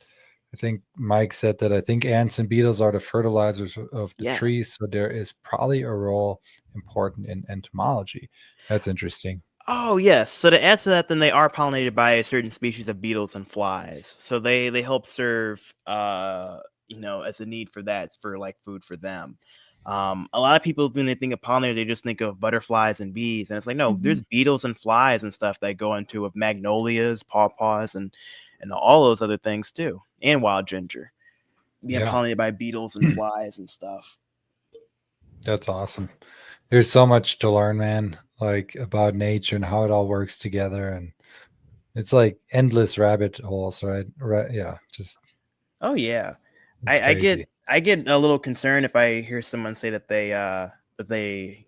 I think Mike said that I think ants and beetles are the fertilizers of the Yes. trees. So, there is probably a role important in entomology. That's interesting. Oh yes. So to answer that, then they are pollinated by a certain species of beetles and flies. So they help serve as a need for that for like food for them. A lot of people when they think of pollinator, they just think of butterflies and bees, and it's like no, Mhm. there's beetles and flies and stuff that go into with magnolias, pawpaws, and all those other things too, and wild ginger being Yeah, pollinated by beetles and flies and stuff. that's awesome. There's so much to learn, man, like about nature and how it all works together. And it's like endless rabbit holes, right? Right. Yeah. Just, Oh yeah. it's I crazy. get a little concerned if I hear someone say or they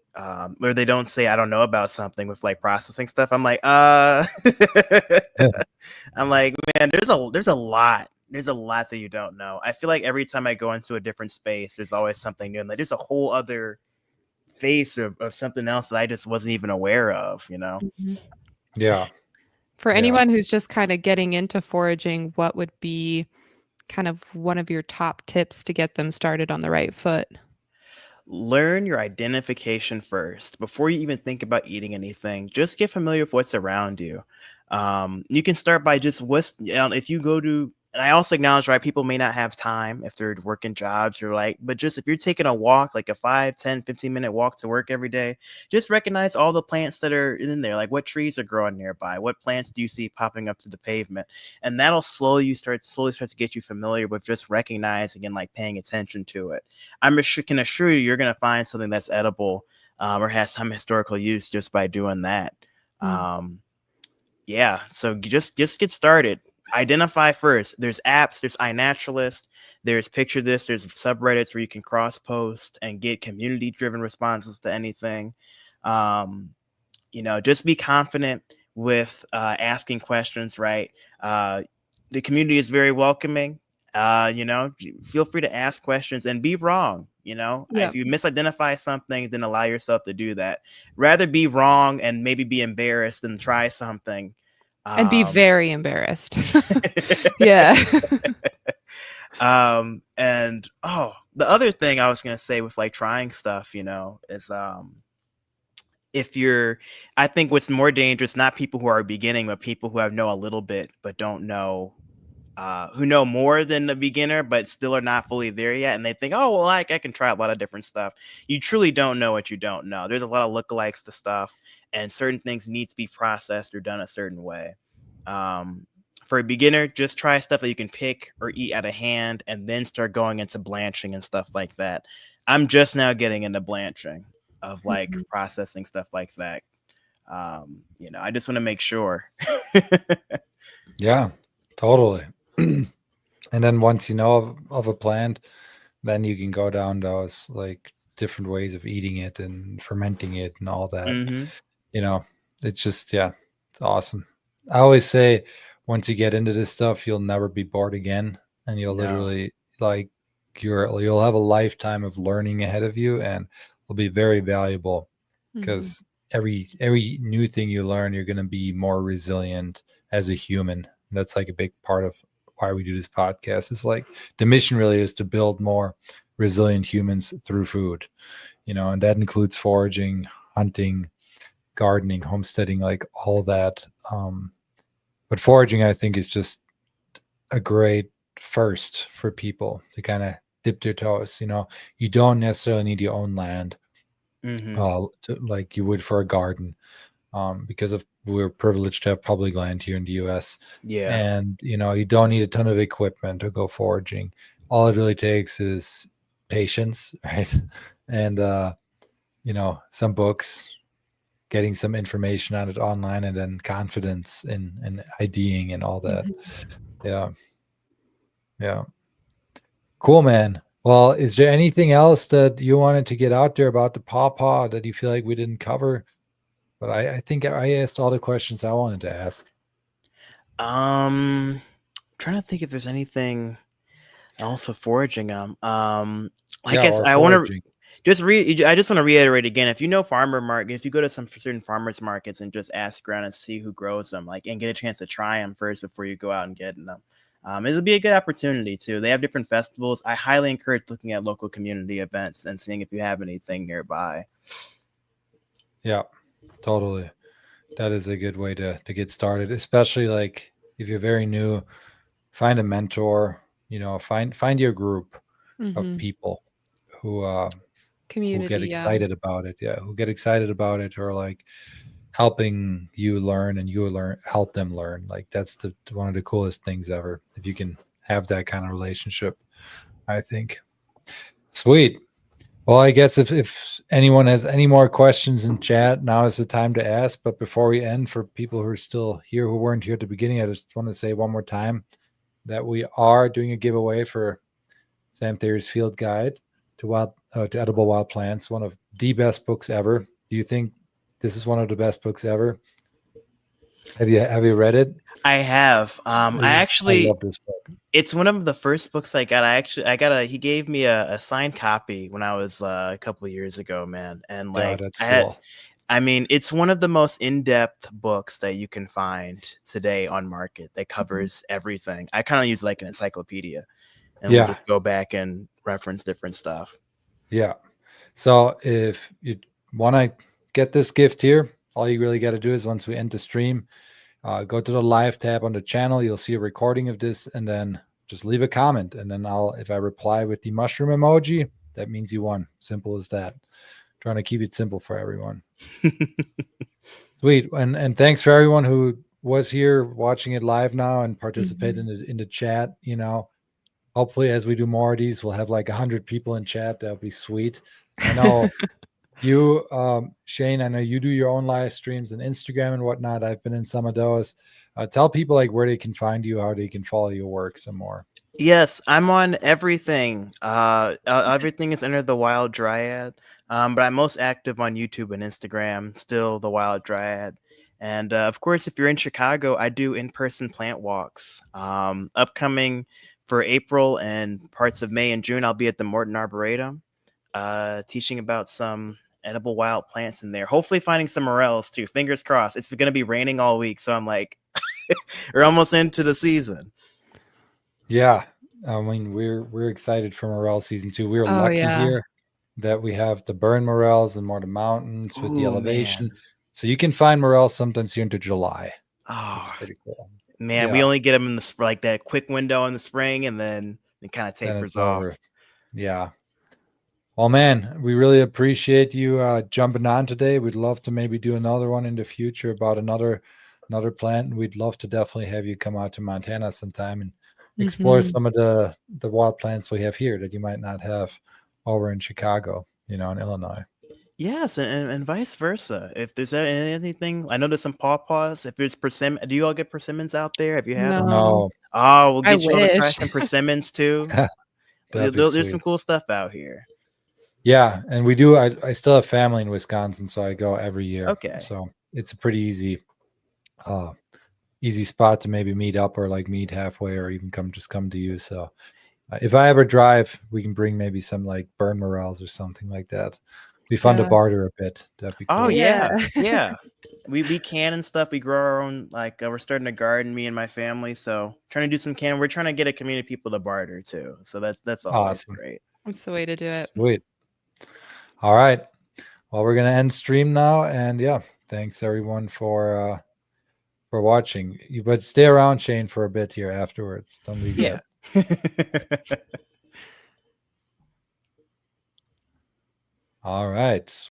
don't say I don't know about something with like processing stuff. I'm like, I'm like, man, there's a lot that you don't know. I feel like every time I go into a different space, there's always something new, and like there's a whole other face of something else that I just wasn't even aware of. Mhm. Yeah. For Yeah. anyone who's just kind of getting into foraging, what would be kind of one of your top tips to get them started on the right foot? Learn your identification first before you even think about eating anything. Just get familiar with what's around you. You can start by just if you go to, and I also acknowledge, right, people may not have time if they're working jobs or like, but just if you're taking a walk, like a 5, 10, 15-minute walk to work every day, just recognize all the plants that are in there. Like what trees are growing nearby, what plants do you see popping up through the pavement, and that'll slowly start to get you familiar with just recognizing and like paying attention to it. Can assure you, you're going to find something that's edible, or has some historical use just by doing that. Mm. Yeah, so just get started. Identify first. There's apps, there's iNaturalist, there's Picture This, there's subreddits where you can cross post and get community driven responses to anything. Um, just be confident with asking questions, right? The community is very welcoming. Feel free to ask questions and be wrong. Yeah. If you misidentify something, then allow yourself to do that. Rather be wrong and maybe be embarrassed than try something. And be very embarrassed. Yeah. And the other thing I was gonna say with like trying stuff, is I think what's more dangerous, not people who are beginning, but people who know a little bit but don't know, who know more than the beginner but still are not fully there yet, and they think, oh well, I can try a lot of different stuff. You truly don't know what you don't know. There's a lot of lookalikes to stuff, and certain things need to be processed or done a certain way. For a beginner, just try stuff that you can pick or eat out of hand, and then start going into blanching and stuff like that. I'm just now getting into blanching of like processing stuff like that. I just want to make sure. Yeah, totally. And then once you know of a plant, then you can go down those like different ways of eating it and fermenting it and all that. Mm-hmm. It's just, yeah, it's awesome. I always say once you get into this stuff, you'll never be bored again. And you'll No. literally like you'll have a lifetime of learning ahead of you, and it'll be very valuable because every new thing you learn, you're going to be more resilient as a human. And that's like a big part of why we do this podcast. Is like the mission really is to build more resilient humans through food, and that includes foraging, hunting, gardening, homesteading, like all that. But foraging, I think, is just a great first for people to kind of dip their toes. You don't necessarily need your own land, like you would for a garden, because we're privileged to have public land here in the U.S. Yeah. And you don't need a ton of equipment to go foraging. All it really takes is patience, right? And some books, getting some information on it online, and then confidence in IDing and all that. Yeah. Cool, man. Well, is there anything else that you wanted to get out there about the Paw Paw that you feel like we didn't cover? But I think I asked all the questions I wanted to ask. Trying to think if there's anything else with foraging. I guess I want to I just want to reiterate again. If you know if you go to some certain farmers markets and just ask around and see who grows them, like, and get a chance to try them first before you go out and get them. It'll be a good opportunity too. They have different festivals. I highly encourage looking at local community events and seeing if you have anything nearby. Yeah, totally. That is a good way to get started, especially like if you're very new. Find a mentor. Find your group of people who get excited about it. Yeah, who get excited about it, or like helping you learn and you help them learn. Like that's one of the coolest things ever, if you can have that kind of relationship, I think. Sweet. Well, I guess if anyone has any more questions in chat, now is the time to ask. But before we end, for people who are still here who weren't here at the beginning, I just want to say one more time that we are doing a giveaway for Sam Thayer's Field Guide to Edible Wild Plants, one of the best books ever. Do you think this is one of the best books ever? Have you read it? I have. I love this book. It's one of the first books I got. He gave me a signed copy when I was a couple of years ago, man. And like, that's cool. It's one of the most in-depth books that you can find today on market that covers everything. I kind of use like an encyclopedia. and we'll Yeah. just go back and reference different stuff. Yeah. So if you want to get this gift here, all you really got to do is once we end the stream, go to the live tab on the channel. You'll see a recording of this, and then just leave a comment. And then if I reply with the mushroom emoji, that means you won. Simple as that. Trying to keep it simple for everyone. Sweet. And thanks for everyone who was here watching it live now and participated in the chat. Hopefully as we do more of these, we'll have like 100 people in chat. That'll be sweet. I know you, Shane, I know you do your own live streams and Instagram and whatnot. I've been in some of those. Tell people like where they can find you, how they can follow your work some more. Yes, I'm on everything. Everything is under the Wild Dryad. But I'm most active on YouTube and Instagram, still the Wild Dryad. And of course, if you're in Chicago, I do in-person plant walks. Upcoming for April and parts of May and June, I'll be at the Morton Arboretum, teaching about some edible wild plants in there. Hopefully finding some morels too. Fingers crossed. It's going to be raining all week, so I'm like, we're almost into the season. Yeah, I mean we're excited for morel season 2. We're Oh, lucky yeah. here that we have the burn morels and more the mountains with the Ooh, elevation. man. So you can find morels sometimes here into July. Oh, It's pretty cool. man, we only get them in the like that quick window in the spring, and then it kind of Then tapers it's off. over. Yeah. Well, man, we really appreciate you jumping on today. We'd love to maybe do another one in the future about another plant. We'd love to definitely have you come out to Montana sometime and explore some of the wild plants we have here that you might not have over in Chicago, in Illinois. Yes, and vice versa. If there's anything, I know there's some pawpaws. If there's persimmon, do you all get persimmons out there? Have you had them? No, Oh, we'll I get you all to try wish. some persimmons too. that'd be There's sweet. some cool stuff out here. Yeah, and we do. I still have family in Wisconsin, so I go every year. Okay. So it's a pretty easy spot to maybe meet up or like meet halfway or even come to you. So if I ever drive, we can bring maybe some like burn morels or something like that. Be fun to Yeah. barter a bit. That'd be cool. Oh yeah, Yeah. yeah. We can and stuff. We grow our own. Like we're starting a garden, me and my family. So trying to do some can. We're trying to get a community of people to barter too. So that's always Awesome. great. That's the way to do it. Sweet. All right. Well, we're gonna end stream now, and yeah, thanks everyone for watching. But stay around, Shane, for a bit here afterwards. Don't leave Yeah. yet. All right.